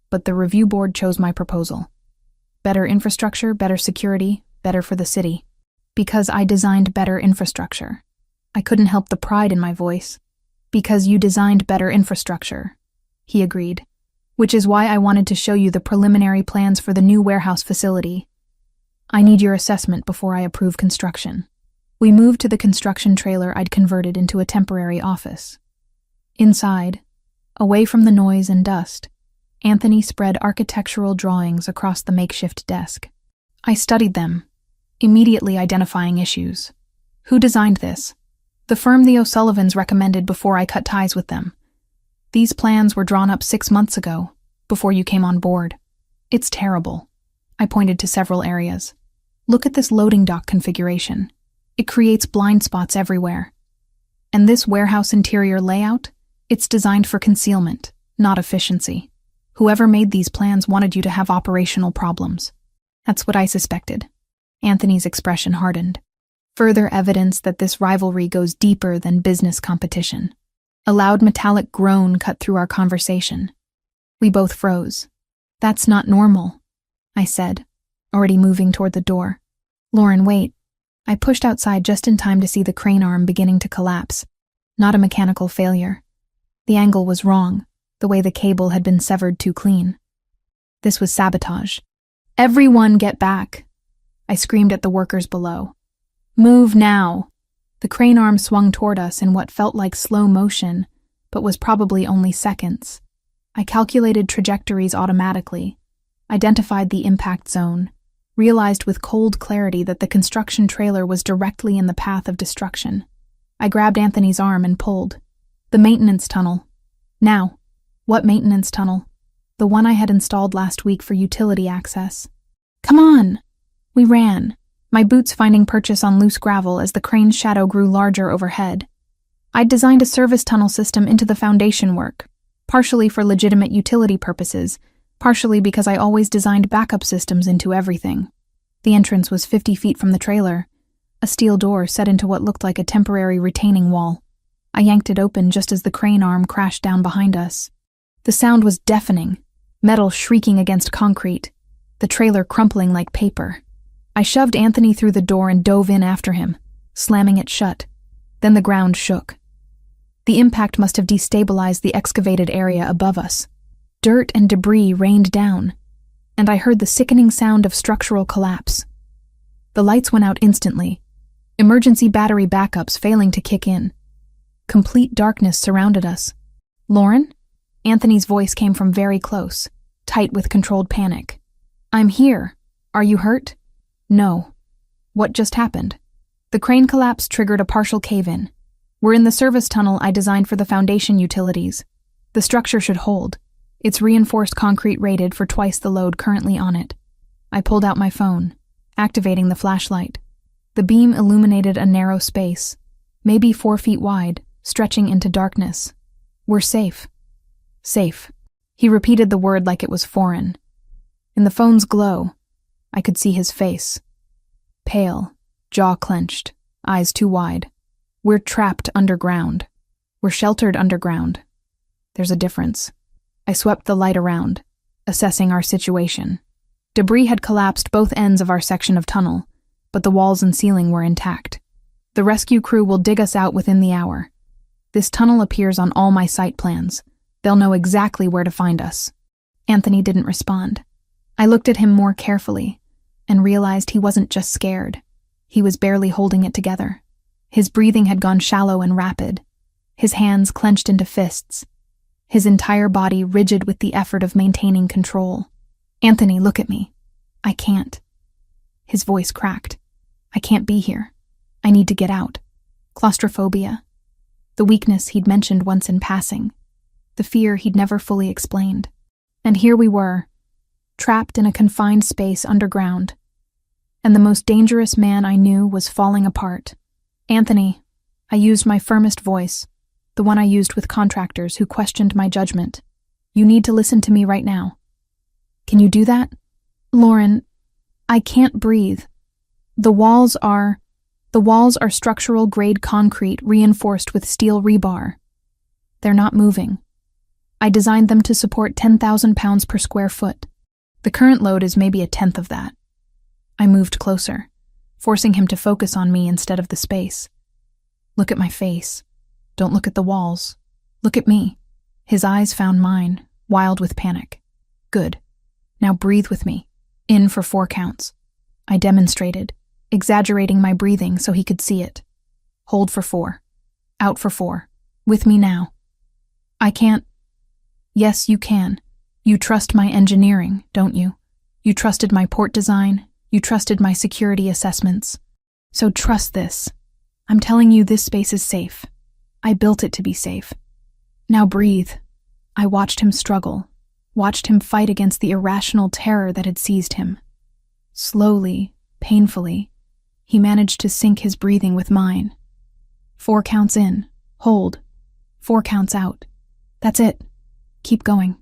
but the review board chose my proposal. Better infrastructure, better security, better for the city. Because I designed better infrastructure." I couldn't help the pride in my voice. "Because you designed better infrastructure," he agreed. "Which is why I wanted to show you the preliminary plans for the new warehouse facility. I need your assessment before I approve construction." We moved to the construction trailer I'd converted into a temporary office. Inside, away from the noise and dust, Anthony spread architectural drawings across the makeshift desk. I studied them, immediately identifying issues. Who designed this? The firm the O'Sullivans recommended before I cut ties with them. These plans were drawn up 6 months ago, before you came on board. It's terrible. I pointed to several areas. Look at this loading dock configuration. It creates blind spots everywhere. And this warehouse interior layout? It's designed for concealment, not efficiency. Whoever made these plans wanted you to have operational problems. That's what I suspected. Anthony's expression hardened. Further evidence that this rivalry goes deeper than business competition. A loud metallic groan cut through our conversation. We both froze. "That's not normal," I said, already moving toward the door. "Lauren, wait." I pushed outside just in time to see the crane arm beginning to collapse. Not a mechanical failure. The angle was wrong, the way the cable had been severed too clean. This was sabotage. "Everyone get back!" I screamed at the workers below. "Move now!" The crane arm swung toward us in what felt like slow motion, but was probably only seconds. I calculated trajectories automatically, identified the impact zone, realized with cold clarity that the construction trailer was directly in the path of destruction. I grabbed Anthony's arm and pulled. "The maintenance tunnel." "Now." "What maintenance tunnel?" "The one I had installed last week for utility access." "Come on!" We ran, my boots finding purchase on loose gravel as the crane's shadow grew larger overhead. I'd designed a service tunnel system into the foundation work, partially for legitimate utility purposes, partially because I always designed backup systems into everything. The entrance was 50 feet from the trailer, a steel door set into what looked like a temporary retaining wall. I yanked it open just as the crane arm crashed down behind us. The sound was deafening, metal shrieking against concrete, the trailer crumpling like paper. I shoved Anthony through the door and dove in after him, slamming it shut. Then the ground shook. The impact must have destabilized the excavated area above us. Dirt and debris rained down, and I heard the sickening sound of structural collapse. The lights went out instantly, emergency battery backups failing to kick in. Complete darkness surrounded us. "Lauren?" Anthony's voice came from very close, tight with controlled panic. "I'm here. Are you hurt?" "No." "What just happened?" "The crane collapse triggered a partial cave-in. We're in the service tunnel I designed for the foundation utilities. The structure should hold. It's reinforced concrete rated for twice the load currently on it." I pulled out my phone, activating the flashlight. The beam illuminated a narrow space, maybe 4 feet wide, stretching into darkness. "We're safe." "Safe." He repeated the word like it was foreign. In the phone's glow, I could see his face. Pale, jaw clenched, eyes too wide. "We're trapped underground. We're sheltered underground." There's a difference. I swept the light around, assessing our situation. Debris had collapsed both ends of our section of tunnel, but the walls and ceiling were intact. The rescue crew will dig us out within the hour. This tunnel appears on all my site plans. They'll know exactly where to find us. Anthony didn't respond. I looked at him more carefully and realized he wasn't just scared. He was barely holding it together. His breathing had gone shallow and rapid, his hands clenched into fists, his entire body rigid with the effort of maintaining control. "Anthony, look at me. I can't." His voice cracked. "I can't be here. I need to get out." Claustrophobia. The weakness he'd mentioned once in passing. The fear he'd never fully explained. And here we were, trapped in a confined space underground. And the most dangerous man I knew was falling apart. "Anthony," I used my firmest voice, the one I used with contractors who questioned my judgment. "You need to listen to me right now." "Can you do that?" "Lauren, I can't breathe. The walls are structural grade concrete reinforced with steel rebar. They're not moving. I designed them to support 10,000 pounds per square foot. The current load is maybe a tenth of that." I moved closer, forcing him to focus on me instead of the space. "Look at my face. Don't look at the walls. Look at me." His eyes found mine, wild with panic. "Good. Now breathe with me. In for 4 counts. I demonstrated, exaggerating my breathing so he could see it. "Hold for 4. Out for 4. With me now." "I can't." "Yes, you can. You trust my engineering, don't you? You trusted my port design. You trusted my security assessments. So trust this. I'm telling you this space is safe. I built it to be safe. Now breathe." I watched him struggle, watched him fight against the irrational terror that had seized him. Slowly, painfully, he managed to sync his breathing with mine. 4 counts in. Hold. 4 counts out. That's it. Keep going.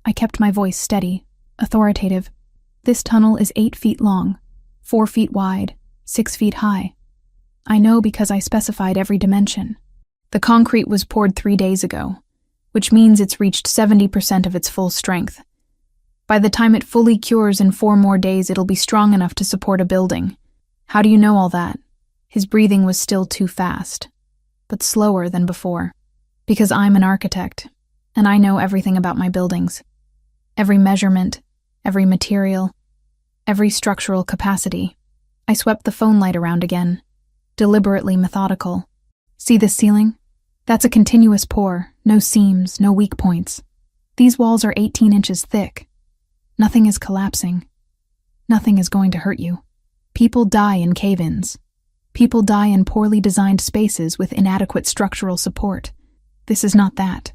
I kept my voice steady, authoritative. This tunnel is 8 feet long, 4 feet wide, 6 feet high. I know because I specified every dimension. The concrete was poured 3 days ago, which means it's reached 70% of its full strength. By the time it fully cures in 4 more days, it'll be strong enough to support a building. How do you know all that? His breathing was still too fast, but slower than before. Because I'm an architect, and I know everything about my buildings. Every measurement, every material, every structural capacity. I swept the phone light around again, deliberately methodical. "See this ceiling? That's a continuous pour, no seams, no weak points. These walls are 18 inches thick. Nothing is collapsing. Nothing is going to hurt you. People die in cave-ins. People die in poorly designed spaces with inadequate structural support. This is not that."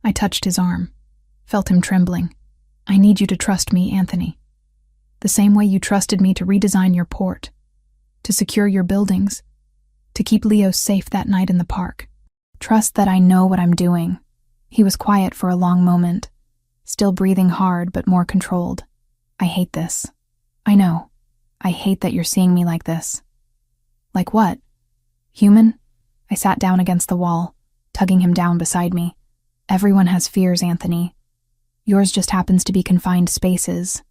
I touched his arm, felt him trembling. "I need you to trust me, Anthony. The same way you trusted me to redesign your port, to secure your buildings, to keep Leo safe that night in the park. Trust that I know what I'm doing." He was quiet for a long moment, still breathing hard but more controlled. "I hate this. I know. I hate that you're seeing me like this." "Like what? Human?" I sat down against the wall, tugging him down beside me. "Everyone has fears, Anthony. Yours just happens to be confined spaces.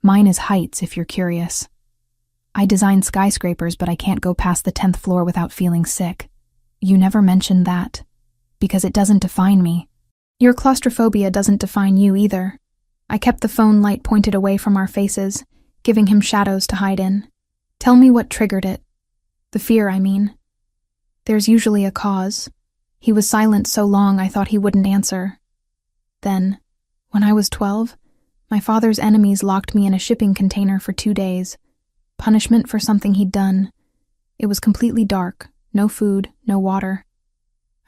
Mine is heights, if you're curious. I design skyscrapers, but I can't go past the 10th floor without feeling sick. You never mentioned that, because it doesn't define me. Your claustrophobia doesn't define you either." I kept the phone light pointed away from our faces, giving him shadows to hide in. "Tell me what triggered it. The fear, I mean. There's usually a cause." He was silent so long I thought he wouldn't answer. "Then, when I was 12, my father's enemies locked me in a shipping container for 2 days. Punishment for something he'd done. It was completely dark, no food, no water.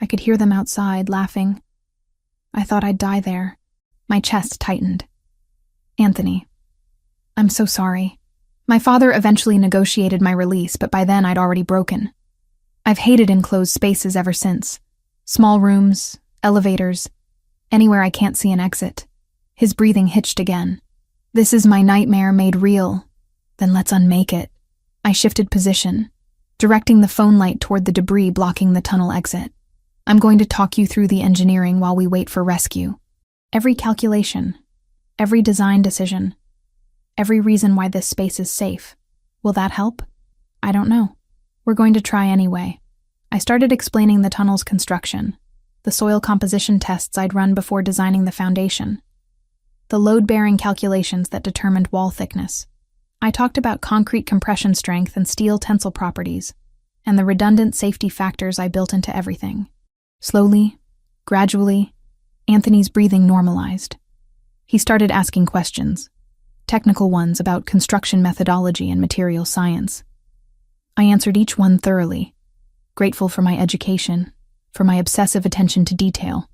I could hear them outside, laughing. I thought I'd die there." My chest tightened. "Anthony, I'm so sorry. My father eventually negotiated my release, but by then I'd already broken. I've hated enclosed spaces ever since. Small rooms, elevators, anywhere I can't see an exit." His breathing hitched again. "This is my nightmare made real. Then let's unmake it." I shifted position, directing the phone light toward the debris blocking the tunnel exit. I'm going to talk you through the engineering while we wait for rescue. Every calculation, every design decision, every reason why this space is safe. Will that help? I don't know. We're going to try anyway. I started explaining the tunnel's construction, the soil composition tests I'd run before designing the foundation, the load-bearing calculations that determined wall thickness. I talked about concrete compression strength and steel tensile properties, and the redundant safety factors I built into everything. Slowly, gradually, Anthony's breathing normalized. He started asking questions, technical ones about construction methodology and material science. I answered each one thoroughly, grateful for my education, for my obsessive attention to detail,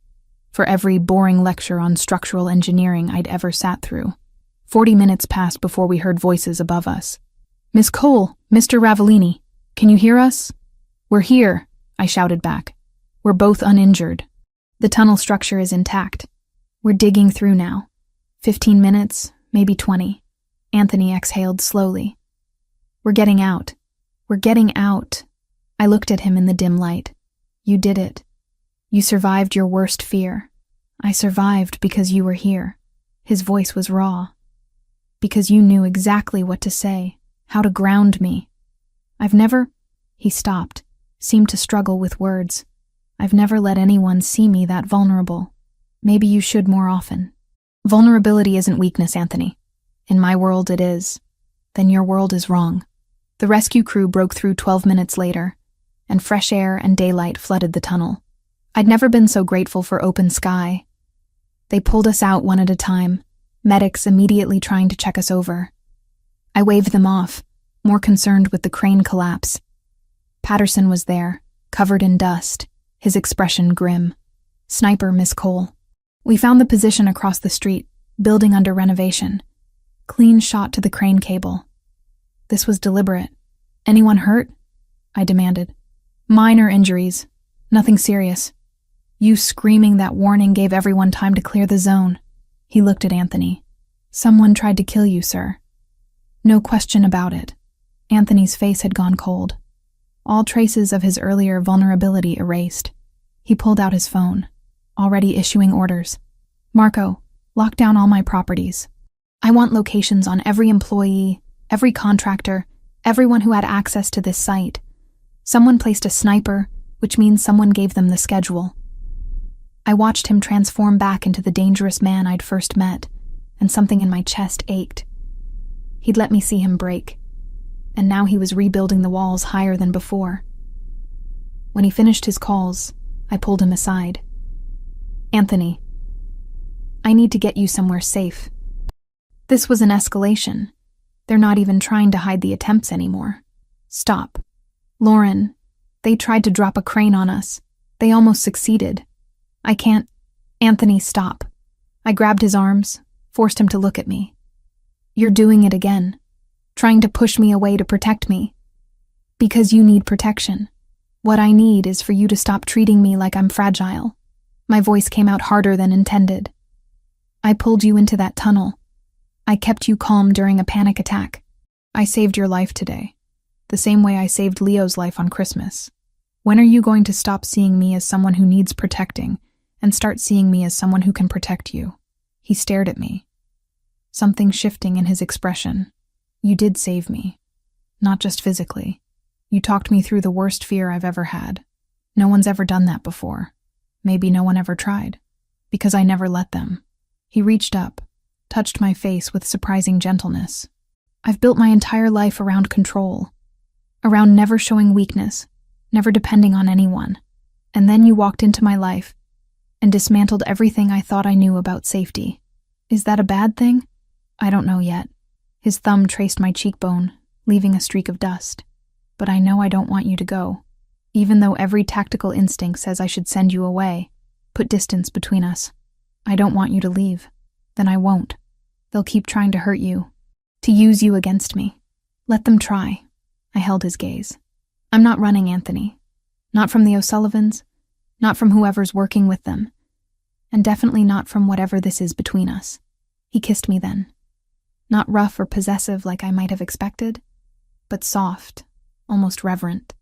for every boring lecture on structural engineering I'd ever sat through. 40 minutes passed before we heard voices above us. "Miss Cole, Mr. Ravellini, can you hear us?" "We're here," I shouted back. "We're both uninjured. The tunnel structure is intact. We're digging through now. 15 minutes, maybe 20. Anthony exhaled slowly. "We're getting out. We're getting out." I looked at him in the dim light. "You did it. You survived your worst fear. I survived because you were here." His voice was raw. "Because you knew exactly what to say, how to ground me. I've never—" He stopped, seemed to struggle with words. "I've never let anyone see me that vulnerable. Maybe you should more often." "Vulnerability isn't weakness, Anthony. In my world it is. Then your world is wrong." The rescue crew broke through 12 minutes later, and fresh air and daylight flooded the tunnel. I'd never been so grateful for open sky. They pulled us out one at a time, medics immediately trying to check us over. I waved them off, more concerned with the crane collapse. Patterson was there, covered in dust, his expression grim. "Sniper, Miss Cole." We found the position across the street, building under renovation. Clean shot to the crane cable. This was deliberate. "Anyone hurt?" I demanded. "Minor injuries. Nothing serious. You screaming that warning gave everyone time to clear the zone." He looked at Anthony. "Someone tried to kill you, sir." No question about it. Anthony's face had gone cold. All traces of his earlier vulnerability erased. He pulled out his phone, already issuing orders. "Marco, lock down all my properties. I want locations on every employee, every contractor, everyone who had access to this site. Someone placed a sniper, which means someone gave them the schedule." I watched him transform back into the dangerous man I'd first met, and something in my chest ached. He'd let me see him break, and now he was rebuilding the walls higher than before. When he finished his calls, I pulled him aside. "Anthony, I need to get you somewhere safe." This was an escalation. They're not even trying to hide the attempts anymore. "Stop. Lauren, they tried to drop a crane on us. They almost succeeded. I can't—" "Anthony, stop." I grabbed his arms, forced him to look at me. "You're doing it again. Trying to push me away to protect me. Because you need protection. What I need is for you to stop treating me like I'm fragile." My voice came out harder than intended. "I pulled you into that tunnel. I kept you calm during a panic attack. I saved your life today, the same way I saved Leo's life on Christmas. When are you going to stop seeing me as someone who needs protecting and start seeing me as someone who can protect you?" He stared at me, something shifting in his expression. "You did save me. Not just physically. You talked me through the worst fear I've ever had. No one's ever done that before. Maybe no one ever tried. Because I never let them." He reached up, touched my face with surprising gentleness. "I've built my entire life around control, around never showing weakness, never depending on anyone. And then you walked into my life and dismantled everything I thought I knew about safety. Is that a bad thing? I don't know yet." His thumb traced my cheekbone, leaving a streak of dust. "But I know I don't want you to go. Even though every tactical instinct says I should send you away, put distance between us. I don't want you to leave. Then I won't. They'll keep trying to hurt you, to use you against me. Let them try." I held his gaze. "I'm not running, Anthony. Not from the O'Sullivans, not from whoever's working with them, and definitely not from whatever this is between us." He kissed me then. Not rough or possessive like I might have expected, but soft, almost reverent.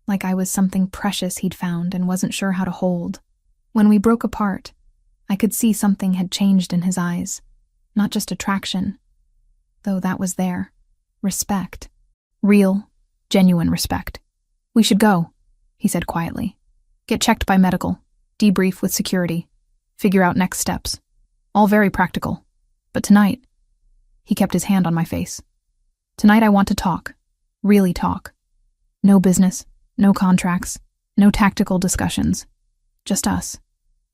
like I was something precious he'd found and wasn't sure how to hold. When we broke apart, I could see something had changed in his eyes. Not just attraction, though that was there. Respect. Real, genuine respect. "We should go," he said quietly. "Get checked by medical, debrief with security, figure out next steps. All very practical. But tonight," he kept his hand on my face, "tonight I want to talk. Really talk. No business, no contracts, no tactical discussions. Just us."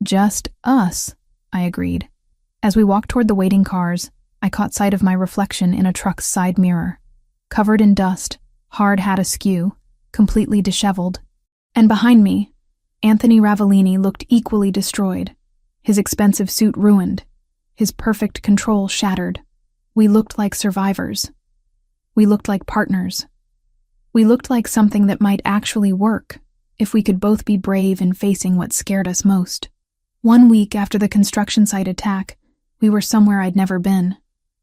"Just us," I agreed. As we walked toward the waiting cars, I caught sight of my reflection in a truck's side mirror, covered in dust, hard hat askew, completely disheveled. And behind me, Anthony Ravellini looked equally destroyed, his expensive suit ruined, his perfect control shattered. We looked like survivors. We looked like partners. We looked like something that might actually work if we could both be brave in facing what scared us most. 1 week after the construction site attack, we were somewhere I'd never been.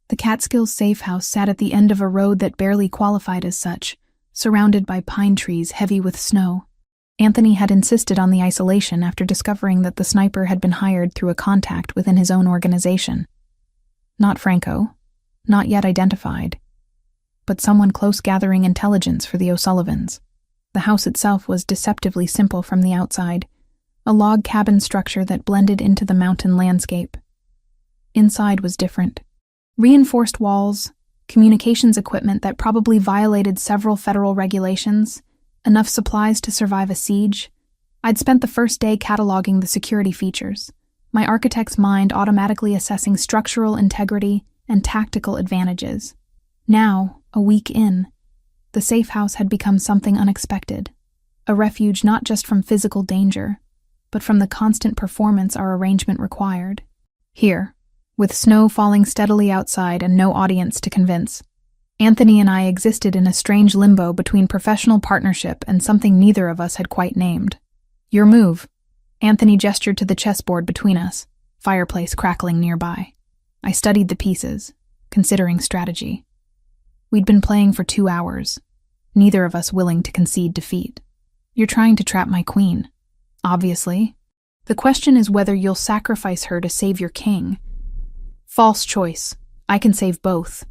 The Catskills safe house sat at the end of a road that barely qualified as such, surrounded by pine trees heavy with snow. Anthony had insisted on the isolation after discovering that the sniper had been hired through a contact within his own organization. Not Franco, not yet identified, but someone close gathering intelligence for the O'Sullivans. The house itself was deceptively simple from the outside, a log cabin structure that blended into the mountain landscape. Inside was different. Reinforced walls, communications equipment that probably violated several federal regulations, enough supplies to survive a siege. I'd spent the first day cataloging the security features, my architect's mind automatically assessing structural integrity and tactical advantages. Now, a week in, the safe house had become something unexpected, a refuge not just from physical danger, but from the constant performance our arrangement required. Here, with snow falling steadily outside and no audience to convince, Anthony and I existed in a strange limbo between professional partnership and something neither of us had quite named. "Your move." Anthony gestured to the chessboard between us, fireplace crackling nearby. I studied the pieces, considering strategy. We'd been playing for 2 hours, neither of us willing to concede defeat. "You're trying to trap my queen. Obviously. The question is whether you'll sacrifice her to save your king." "False choice. I can save both."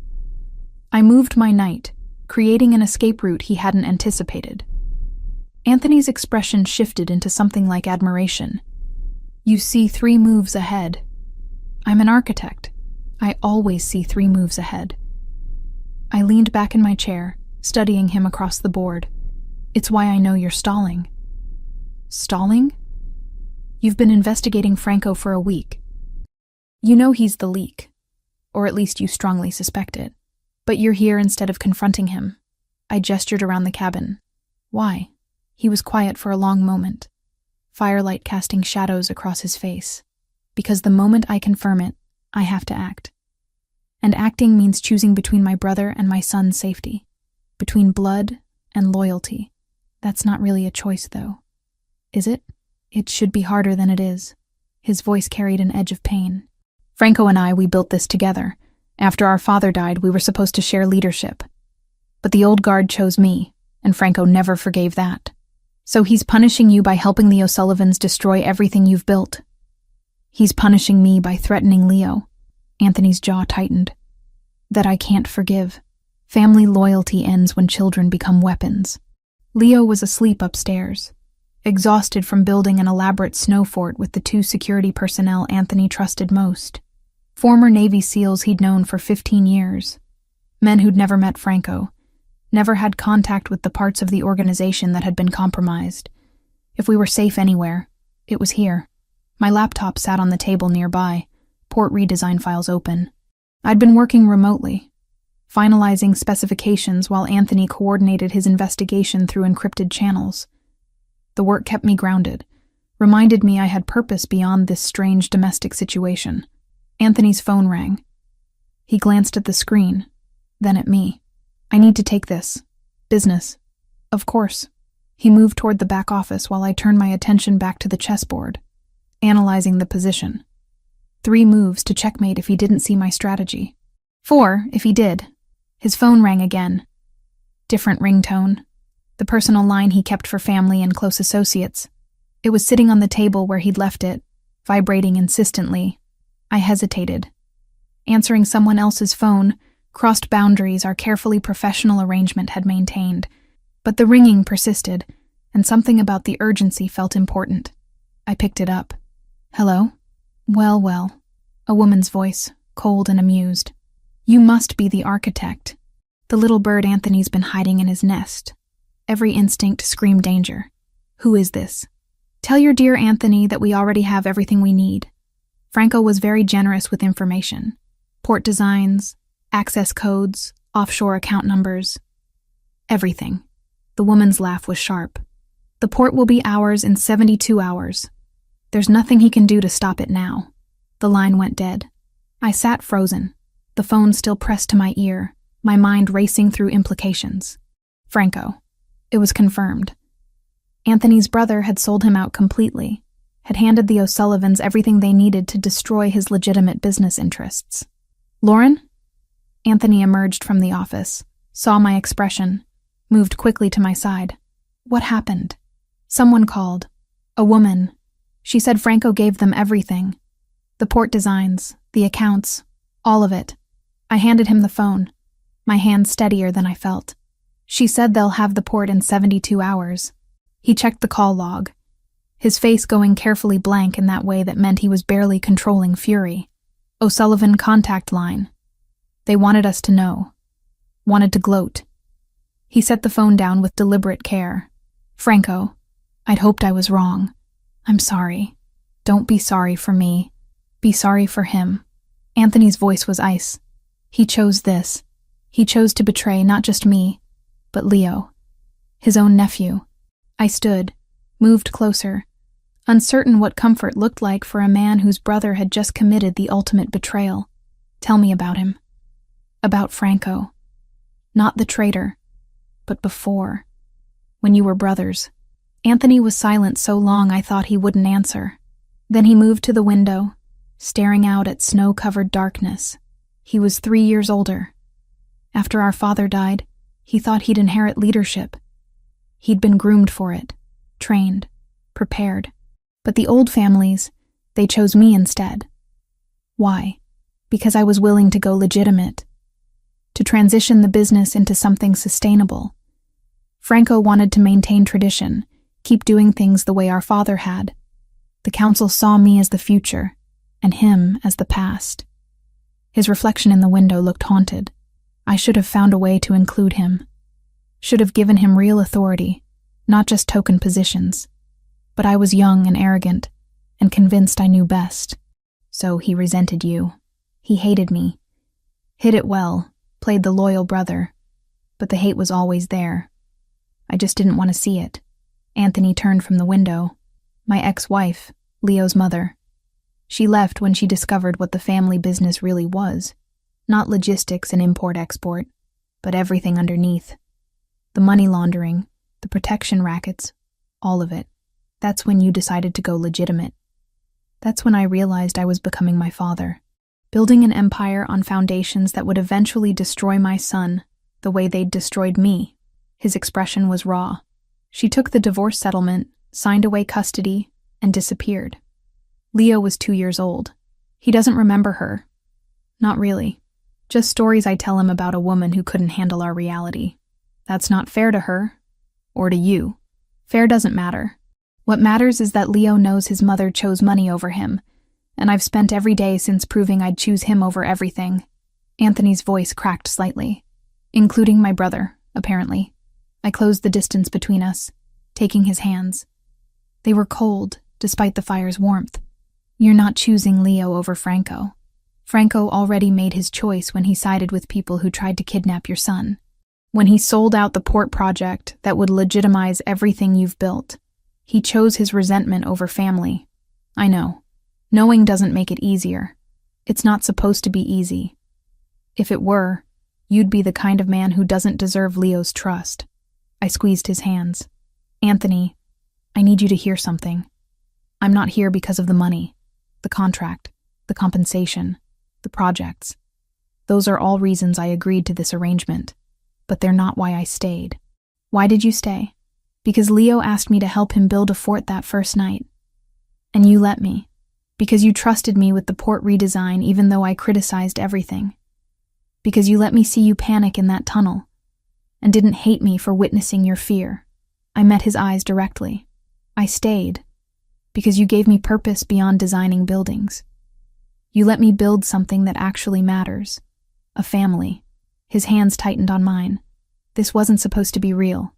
I moved my knight, creating an escape route he hadn't anticipated. Anthony's expression shifted into something like admiration. "You see 3 moves ahead." "I'm an architect. I always see 3 moves ahead." I leaned back in my chair, studying him across the board. "It's why I know you're stalling." "Stalling?" "You've been investigating Franco for a week. You know he's the leak, or at least you strongly suspect it. But you're here instead of confronting him." I gestured around the cabin. "Why?" He was quiet for a long moment, firelight casting shadows across his face. "Because the moment I confirm it, I have to act. And acting means choosing between my brother and my son's safety, between blood and loyalty. That's not really a choice, though. Is it? It should be harder than it is." His voice carried an edge of pain. "Franco and I, we built this together. After our father died, we were supposed to share leadership. But the old guard chose me, and Franco never forgave that. So he's punishing you by helping the O'Sullivans destroy everything you've built. He's punishing me by threatening Leo." Anthony's jaw tightened. "That I can't forgive. Family loyalty ends when children become weapons." Leo was asleep upstairs, exhausted from building an elaborate snow fort with the 2 security personnel Anthony trusted most. Former Navy SEALs he'd known for 15 years. Men who'd never met Franco, never had contact with the parts of the organization that had been compromised. If we were safe anywhere, it was here. My laptop sat on the table nearby, port redesign files open. I'd been working remotely, finalizing specifications while Anthony coordinated his investigation through encrypted channels. The work kept me grounded, reminded me I had purpose beyond this strange domestic situation. Anthony's phone rang. He glanced at the screen, then at me. "I need to take this. Business." "Of course." He moved toward the back office while I turned my attention back to the chessboard, analyzing the position. 3 moves to checkmate if he didn't see my strategy. 4 if he did. His phone rang again. Different ringtone. the personal line he kept for family and close associates. It was sitting on the table where he'd left it, vibrating insistently. I hesitated. Answering someone else's phone crossed boundaries our carefully professional arrangement had maintained, but the ringing persisted, and something about the urgency felt important. I picked it up. "Hello?" Well, a woman's voice, cold and amused. "You must be the architect. The little bird Anthony's been hiding in his nest." Every instinct screamed danger. "Who is this?" "Tell your dear Anthony that we already have everything we need." Franco was very generous with information. Port designs, access codes, offshore account numbers. Everything. The woman's laugh was sharp. "The port will be ours in 72 hours. There's nothing he can do to stop it now." The line went dead. I sat frozen, the phone still pressed to my ear, my mind racing through implications. Franco. It was confirmed. Anthony's brother had sold him out completely, had handed the O'Sullivans everything they needed to destroy his legitimate business interests. "Lauren?" Anthony emerged from the office, saw my expression, moved quickly to my side. "What happened?" "Someone called. A woman. She said Franco gave them everything. The port designs, the accounts, all of it." I handed him the phone, my hand steadier than I felt. "She said they'll have the port in 72 hours. He checked the call log, his face going carefully blank in that way that meant he was barely controlling fury. "O'Sullivan contact line. They wanted us to know. Wanted to gloat." He set the phone down with deliberate care. "Franco, I'd hoped I was wrong. I'm sorry. Don't be sorry for me. Be sorry for him." Anthony's voice was ice. "He chose this. He chose to betray not just me, but Leo, his own nephew." I stood, moved closer, uncertain what comfort looked like for a man whose brother had just committed the ultimate betrayal. "Tell me about him." "About Franco. Not the traitor, but before, when you were brothers." Anthony was silent so long I thought he wouldn't answer. Then he moved to the window, staring out at snow-covered darkness. He was 3 years older. After our father died, he thought he'd inherit leadership. He'd been groomed for it, trained, prepared. But the old families, they chose me instead. Why? Because I was willing to go legitimate, to transition the business into something sustainable. Franco wanted to maintain tradition, keep doing things the way our father had. The council saw me as the future, and him as the past. His reflection in the window looked haunted. I should have found a way to include him. Should have given him real authority, not just token positions. But I was young and arrogant, and convinced I knew best. So he resented you. He hated me. Hid it well, played the loyal brother. But the hate was always there. I just didn't want to see it. Anthony turned from the window. My ex-wife, Leo's mother. She left when she discovered what the family business really was. Not logistics and import-export, but everything underneath. The money laundering, the protection rackets, all of it. That's when you decided to go legitimate. That's when I realized I was becoming my father. Building an empire on foundations that would eventually destroy my son, the way they'd destroyed me. His expression was raw. She took the divorce settlement, signed away custody, and disappeared. Leo was 2 years old. He doesn't remember her. Not really. Just stories I tell him about a woman who couldn't handle our reality. That's not fair to her. Or to you. Fair doesn't matter. What matters is that Leo knows his mother chose money over him, and I've spent every day since proving I'd choose him over everything. Anthony's voice cracked slightly. Including my brother, apparently. I closed the distance between us, taking his hands. They were cold, despite the fire's warmth. You're not choosing Leo over Franco. Franco already made his choice when he sided with people who tried to kidnap your son. When he sold out the port project that would legitimize everything you've built. He chose his resentment over family. I know. Knowing doesn't make it easier. It's not supposed to be easy. If it were, you'd be the kind of man who doesn't deserve Leo's trust. I squeezed his hands. Anthony, I need you to hear something. I'm not here because of the money, the contract, the compensation, the projects. Those are all reasons I agreed to this arrangement, but they're not why I stayed. Why did you stay? Because Leo asked me to help him build a fort that first night. And you let me. Because you trusted me with the port redesign even though I criticized everything. Because you let me see you panic in that tunnel. And didn't hate me for witnessing your fear. I met his eyes directly. I stayed. Because you gave me purpose beyond designing buildings. You let me build something that actually matters. A family. His hands tightened on mine. This wasn't supposed to be real.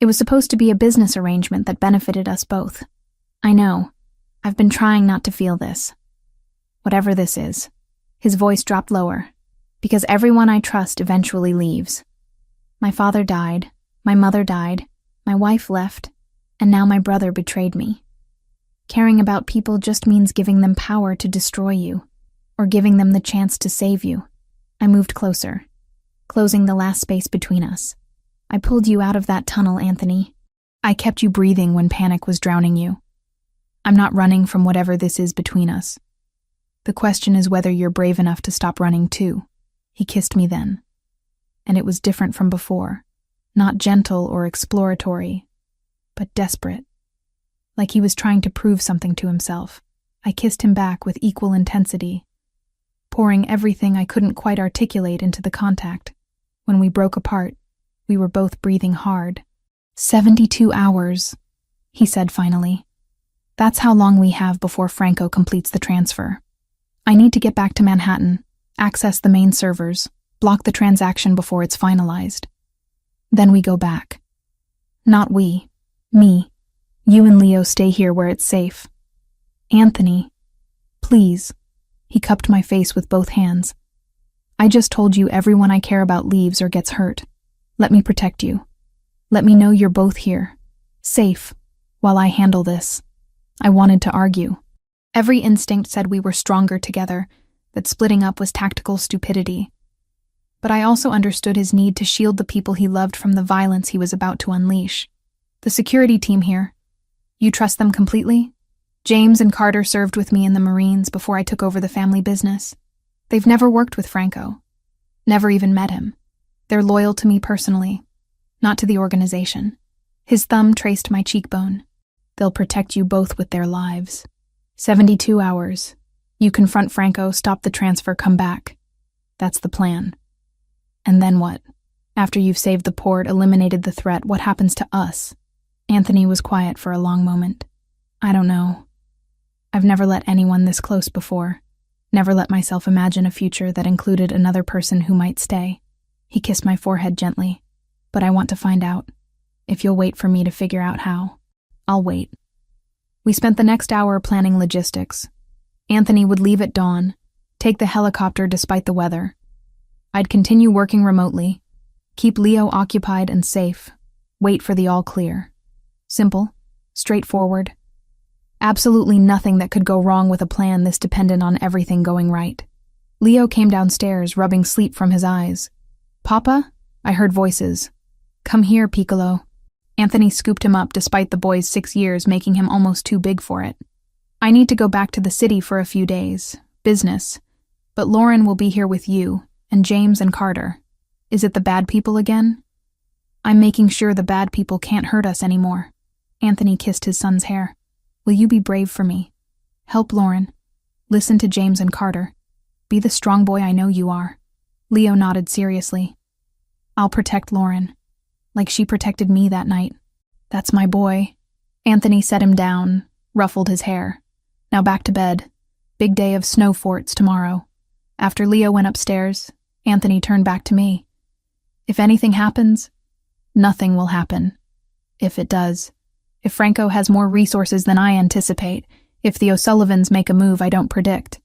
It was supposed to be a business arrangement that benefited us both. I know. I've been trying not to feel this. Whatever this is. His voice dropped lower. Because everyone I trust eventually leaves. My father died. My mother died. My wife left. And now my brother betrayed me. Caring about people just means giving them power to destroy you. Or giving them the chance to save you. I moved closer. Closing the last space between us. I pulled you out of that tunnel, Anthony. I kept you breathing when panic was drowning you. I'm not running from whatever this is between us. The question is whether you're brave enough to stop running too. He kissed me then. And it was different from before. Not gentle or exploratory, but desperate. Like he was trying to prove something to himself. I kissed him back with equal intensity, pouring everything I couldn't quite articulate into the contact. When we broke apart, we were both breathing hard. 72 hours, he said finally. That's how long we have before Franco completes the transfer. I need to get back to Manhattan, access the main servers, block the transaction before it's finalized. Then we go back. Not we. Me. You and Leo stay here where it's safe. Anthony, please. He cupped my face with both hands. I just told you everyone I care about leaves or gets hurt. Let me protect you. Let me know you're both here, safe, while I handle this. I wanted to argue. Every instinct said we were stronger together, that splitting up was tactical stupidity. But I also understood his need to shield the people he loved from the violence he was about to unleash. The security team here. You trust them completely? James and Carter served with me in the Marines before I took over the family business. They've never worked with Franco. Never even met him. They're loyal to me personally, not to the organization. His thumb traced my cheekbone. They'll protect you both with their lives. 72 hours. You confront Franco, stop the transfer, come back. That's the plan. And then what? After you've saved the port, eliminated the threat, what happens to us? Anthony was quiet for a long moment. I don't know. I've never let anyone this close before. Never let myself imagine a future that included another person who might stay. He kissed my forehead gently. But I want to find out. If you'll wait for me to figure out how, I'll wait. We spent the next hour planning logistics. Anthony would leave at dawn, take the helicopter despite the weather. I'd continue working remotely, keep Leo occupied and safe, wait for the all clear. Simple, straightforward. Absolutely nothing that could go wrong with a plan this dependent on everything going right. Leo came downstairs, rubbing sleep from his eyes. Papa? I heard voices. Come here, Piccolo. Anthony scooped him up despite the boy's 6 years making him almost too big for it. I need to go back to the city for a few days. Business. But Lauren will be here with you, and James and Carter. Is it the bad people again? I'm making sure the bad people can't hurt us anymore. Anthony kissed his son's hair. Will you be brave for me? Help Lauren. Listen to James and Carter. Be the strong boy I know you are. Leo nodded seriously. I'll protect Lauren. Like she protected me that night. That's my boy. Anthony set him down, ruffled his hair. Now back to bed. Big day of snow forts tomorrow. After Leo went upstairs, Anthony turned back to me. If anything happens, nothing will happen. If it does. If Franco has more resources than I anticipate. If the O'Sullivans make a move I don't predict.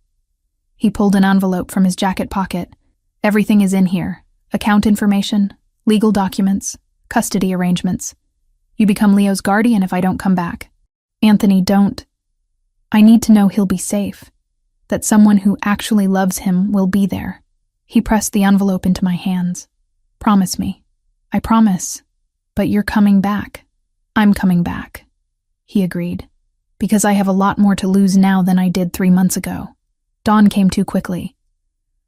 He pulled an envelope from his jacket pocket. Everything is in here. Account information, legal documents, custody arrangements. You become Leo's guardian if I don't come back. Anthony, don't. I need to know he'll be safe. That someone who actually loves him will be there. He pressed the envelope into my hands. Promise me. I promise. But you're coming back. I'm coming back. He agreed. Because I have a lot more to lose now than I did 3 months ago. Dawn came too quickly.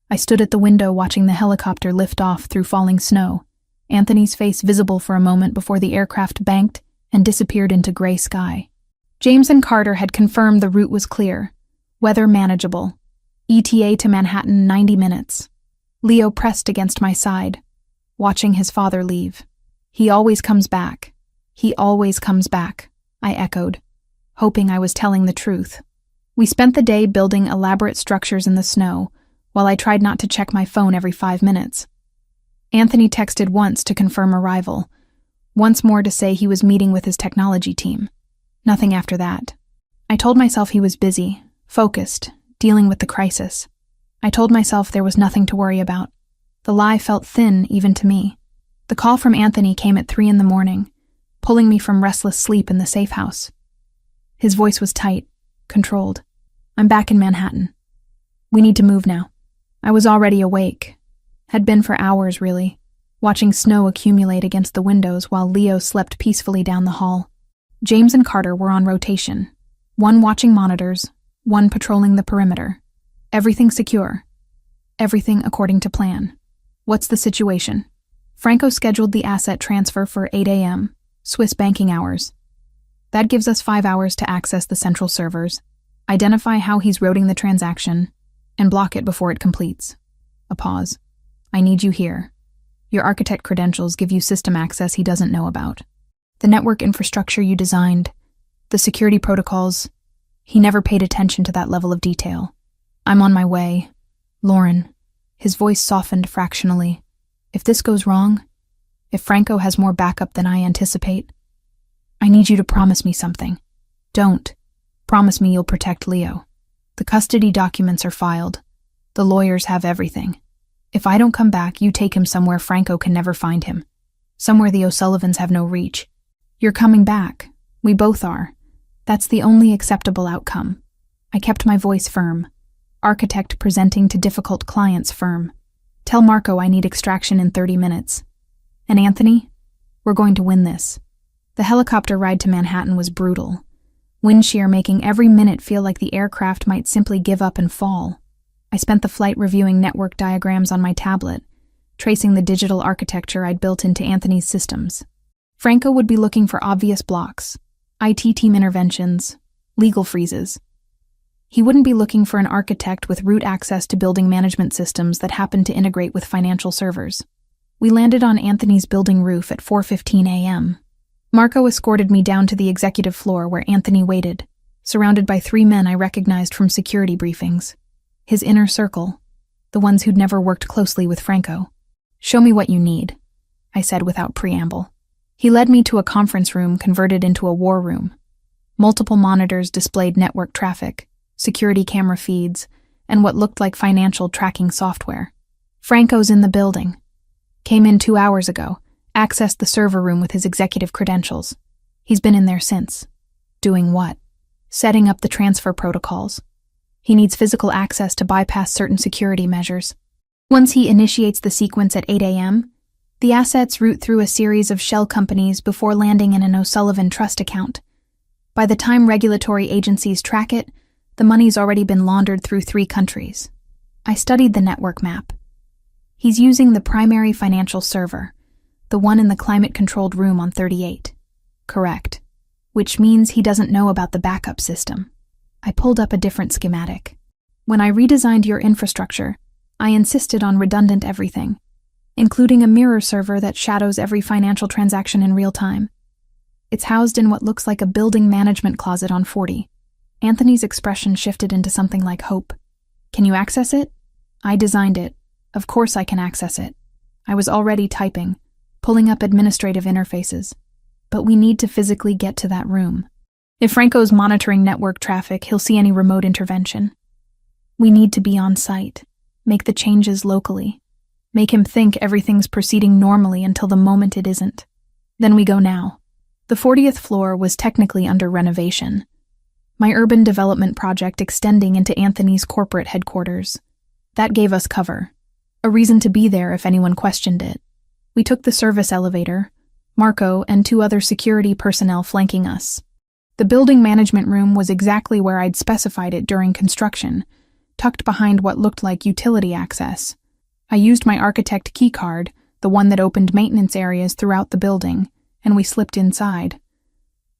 I stood at the window watching the helicopter lift off through falling snow. Anthony's face visible for a moment before the aircraft banked and disappeared into gray sky. James and Carter had confirmed the route was clear, weather manageable, ETA to Manhattan 90 minutes. Leo pressed against my side, watching his father leave. He always comes back. He always comes back, I echoed, hoping I was telling the truth. We spent the day building elaborate structures in the snow, while I tried not to check my phone every 5 minutes. Anthony texted once to confirm arrival, once more to say he was meeting with his technology team. Nothing after that. I told myself he was busy, focused, dealing with the crisis. I told myself there was nothing to worry about. The lie felt thin even to me. The call from Anthony came at 3 a.m, pulling me from restless sleep in the safe house. His voice was tight, controlled. I'm back in Manhattan. We need to move now. I was already awake. Had been for hours, really, watching snow accumulate against the windows while Leo slept peacefully down the hall. James and Carter were on rotation, one watching monitors, one patrolling the perimeter. Everything secure. Everything according to plan. What's the situation? Franco scheduled the asset transfer for 8 a.m., Swiss banking hours. That gives us 5 hours to access the central servers, identify how he's routing the transaction, and block it before it completes. A pause. I need you here. Your architect credentials give you system access he doesn't know about. The network infrastructure you designed, the security protocols, he never paid attention to that level of detail. I'm on my way. Lauren. His voice softened fractionally. If this goes wrong, if Franco has more backup than I anticipate, I need you to promise me something. Don't. Promise me you'll protect Leo. The custody documents are filed. The lawyers have everything. If I don't come back, you take him somewhere Franco can never find him. Somewhere the O'Sullivans have no reach. You're coming back. We both are. That's the only acceptable outcome. I kept my voice firm. Architect presenting to difficult clients firm. Tell Marco I need extraction in 30 minutes. And Anthony, we're going to win this. The helicopter ride to Manhattan was brutal. Wind shear making every minute feel like the aircraft might simply give up and fall. I spent the flight reviewing network diagrams on my tablet, tracing the digital architecture I'd built into Anthony's systems. Franco would be looking for obvious blocks, IT team interventions, legal freezes. He wouldn't be looking for an architect with root access to building management systems that happened to integrate with financial servers. We landed on Anthony's building roof at 4:15 a.m. Marco escorted me down to the executive floor where Anthony waited, surrounded by 3 men I recognized from security briefings. His inner circle, the ones who'd never worked closely with Franco. Show me what you need, I said without preamble. He led me to a conference room converted into a war room. Multiple monitors displayed network traffic, security camera feeds, and what looked like financial tracking software. Franco's in the building. Came in 2 hours ago, accessed the server room with his executive credentials. He's been in there since. Doing what? Setting up the transfer protocols. He needs physical access to bypass certain security measures. Once he initiates the sequence at 8 a.m., the assets route through a series of shell companies before landing in an O'Sullivan trust account. By the time regulatory agencies track it, the money's already been laundered through 3 countries. I studied the network map. He's using the primary financial server, the one in the climate-controlled room on 38. Correct. Which means he doesn't know about the backup system. I pulled up a different schematic. When I redesigned your infrastructure, I insisted on redundant everything, including a mirror server that shadows every financial transaction in real time. It's housed in what looks like a building management closet on 40. Anthony's expression shifted into something like hope. Can you access it? I designed it. Of course I can access it. I was already typing, pulling up administrative interfaces. But we need to physically get to that room. If Franco's monitoring network traffic, he'll see any remote intervention. We need to be on site, make the changes locally, make him think everything's proceeding normally until the moment it isn't. Then we go now. The 40th floor was technically under renovation. My urban development project extending into Anthony's corporate headquarters. That gave us cover. A reason to be there if anyone questioned it. We took the service elevator, Marco and 2 other security personnel flanking us. The building management room was exactly where I'd specified it during construction, tucked behind what looked like utility access. I used my architect keycard, the one that opened maintenance areas throughout the building, and we slipped inside.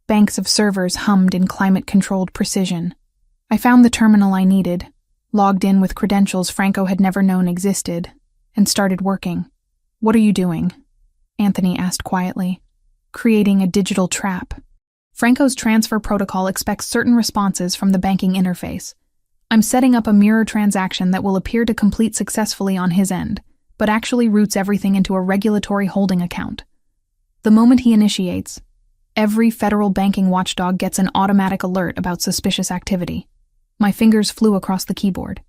Banks of servers hummed in climate-controlled precision. I found the terminal I needed, logged in with credentials Franco had never known existed, and started working. "What are you doing?" Anthony asked quietly. "Creating a digital trap. Franco's transfer protocol expects certain responses from the banking interface. I'm setting up a mirror transaction that will appear to complete successfully on his end, but actually routes everything into a regulatory holding account. The moment he initiates, every federal banking watchdog gets an automatic alert about suspicious activity." My fingers flew across the keyboard.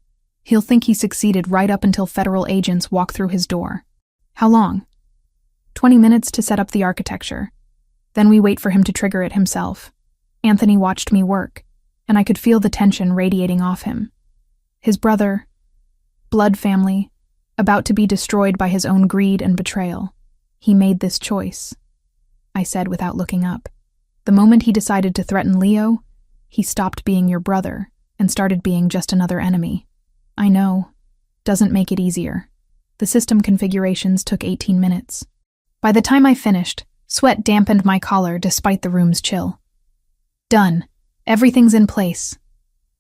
"He'll think he succeeded right up until federal agents walk through his door." "How long?" 20 minutes to set up the architecture. Then we wait for him to trigger it himself. Anthony watched me work, and I could feel the tension radiating off him. His brother, blood family, about to be destroyed by his own greed and betrayal. He made this choice, I said without looking up. The moment he decided to threaten Leo, he stopped being your brother and started being just another enemy. I know. Doesn't make it easier. The system configurations took 18 minutes. By the time I finished, sweat dampened my collar despite the room's chill. Done. Everything's in place.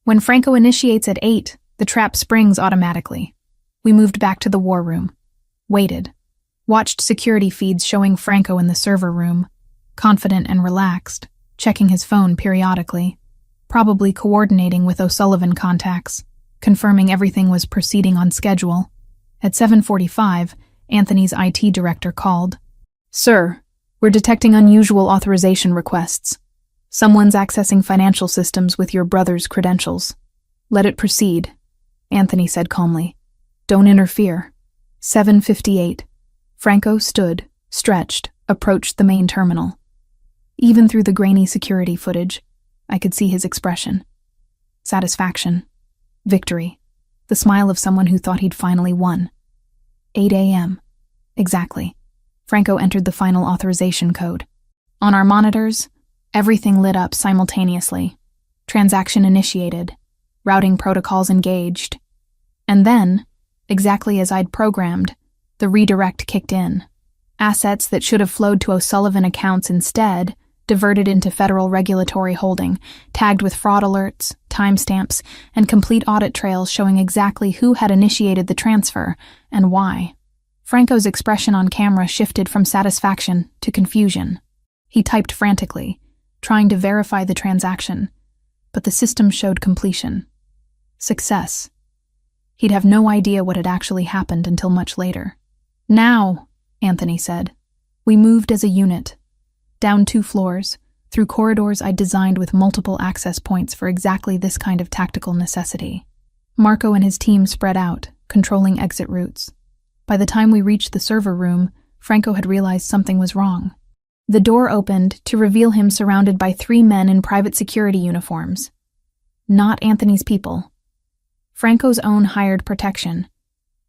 When Franco initiates at 8, the trap springs automatically. We moved back to the war room. Waited. Watched security feeds showing Franco in the server room, confident and relaxed, checking his phone periodically, probably coordinating with O'Sullivan contacts, confirming everything was proceeding on schedule. At 7:45, Anthony's IT director called. "Sir, we're detecting unusual authorization requests. Someone's accessing financial systems with your brother's credentials. Let it proceed," Anthony said calmly. "Don't interfere." 7:58. Franco stood, stretched, approached the main terminal. Even through the grainy security footage, I could see his expression. Satisfaction. Victory. The smile of someone who thought he'd finally won. 8 a.m. Exactly. Franco entered the final authorization code. On our monitors, everything lit up simultaneously. Transaction initiated. Routing protocols engaged. And then, exactly as I'd programmed, the redirect kicked in. Assets that should have flowed to O'Sullivan accounts instead diverted into federal regulatory holding, tagged with fraud alerts, timestamps, and complete audit trails showing exactly who had initiated the transfer and why. Franco's expression on camera shifted from satisfaction to confusion. He typed frantically, trying to verify the transaction, but the system showed completion. Success. He'd have no idea what had actually happened until much later. "Now," Anthony said. We moved as a unit. Down 2 floors, through corridors I'd designed with multiple access points for exactly this kind of tactical necessity. Marco and his team spread out, controlling exit routes. By the time we reached the server room, Franco had realized something was wrong. The door opened to reveal him surrounded by 3 men in private security uniforms. Not Anthony's people. Franco's own hired protection.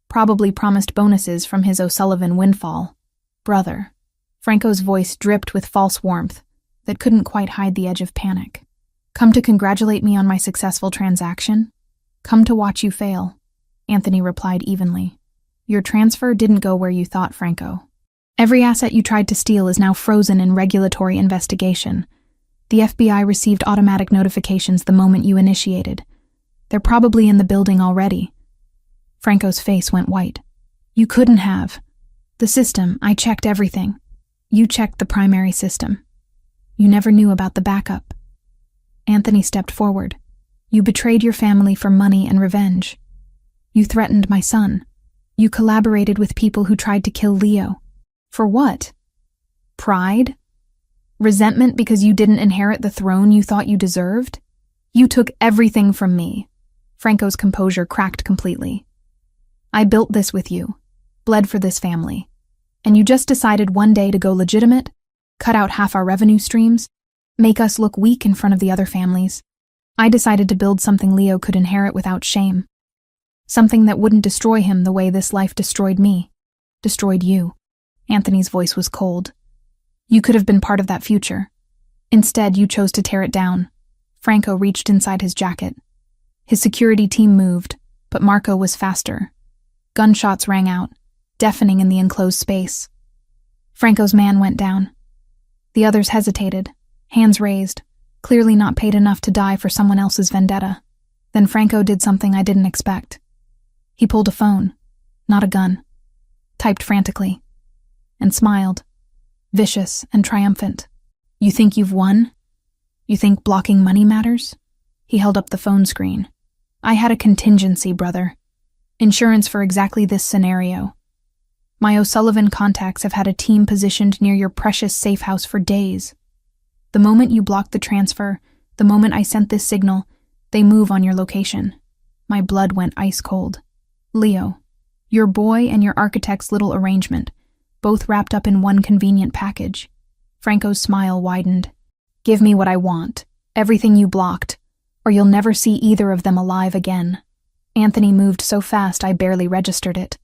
Probably promised bonuses from his O'Sullivan windfall. Brother. Franco's voice dripped with false warmth that couldn't quite hide the edge of panic. "Come to congratulate me on my successful transaction? Come to watch you fail," Anthony replied evenly. "Your transfer didn't go where you thought, Franco. Every asset you tried to steal is now frozen in regulatory investigation. The FBI received automatic notifications the moment you initiated. They're probably in the building already." Franco's face went white. "You couldn't have. The system, I checked everything. You checked the primary system. You never knew about the backup." Anthony stepped forward. "You betrayed your family for money and revenge. You threatened my son. You collaborated with people who tried to kill Leo. For what? Pride? Resentment because you didn't inherit the throne you thought you deserved? You took everything from me." Franco's composure cracked completely. "I built this with you, bled for this family. And you just decided one day to go legitimate, cut out half our revenue streams, make us look weak in front of the other families. I decided to build something Leo could inherit without shame. Something that wouldn't destroy him the way this life destroyed me. Destroyed you." Anthony's voice was cold. "You could have been part of that future. Instead, you chose to tear it down." Franco reached inside his jacket. His security team moved, but Marco was faster. Gunshots rang out. deafening in the enclosed space. Franco's man went down. The others hesitated, hands raised, clearly not paid enough to die for someone else's vendetta. Then Franco did something I didn't expect. He pulled a phone, not a gun, typed frantically, and smiled, vicious and triumphant. "You think you've won? You think blocking money matters?" He held up the phone screen. "I had a contingency, brother. Insurance for exactly this scenario. My O'Sullivan contacts have had a team positioned near your precious safe house for days. The moment you blocked the transfer, the moment I sent this signal, they move on your location." My blood went ice cold. "Leo, your boy and your architect's little arrangement, both wrapped up in one convenient package." Franco's smile widened. "Give me what I want, everything you blocked, or you'll never see either of them alive again." Anthony moved so fast I barely registered it.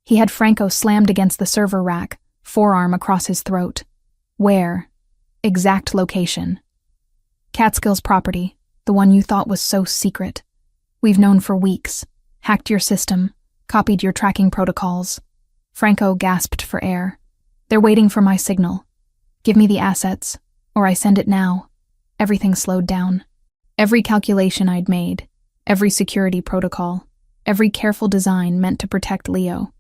He had Franco slammed against the server rack, forearm across his throat. "Where?" "Exact location." "Catskills property, the one you thought was so secret. We've known for weeks, hacked your system, copied your tracking protocols." Franco gasped for air. "They're waiting for my signal. Give me the assets, or I send it now." Everything slowed down. Every calculation I'd made, every security protocol, every careful design meant to protect Leo.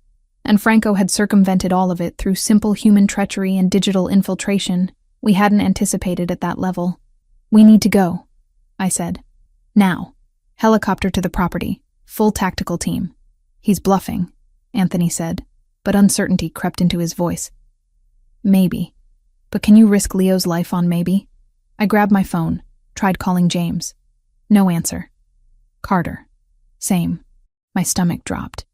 And Franco had circumvented all of it through simple human treachery and digital infiltration we hadn't anticipated at that level. "We need to go," I said. "Now. Helicopter to the property. Full tactical team." "He's bluffing," Anthony said, but uncertainty crept into his voice. "Maybe. But can you risk Leo's life on maybe?" I grabbed my phone, tried calling James. No answer. Carter. Same. My stomach dropped.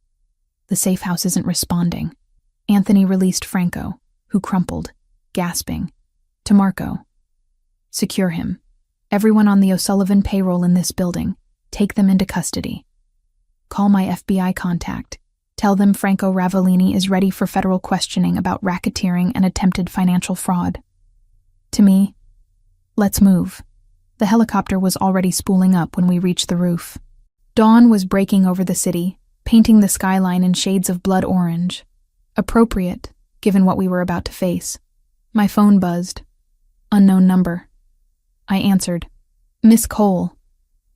The safe house isn't responding. Anthony released Franco, who crumpled, gasping, to Marco. "Secure him. Everyone on the O'Sullivan payroll in this building. Take them into custody. Call my FBI contact. Tell them Franco Ravellini is ready for federal questioning about racketeering and attempted financial fraud." To me, "Let's move." The helicopter was already spooling up when we reached the roof. Dawn was breaking over the city, painting the skyline in shades of blood orange. Appropriate, given what we were about to face. My phone buzzed. Unknown number. I answered. "Miss Cole."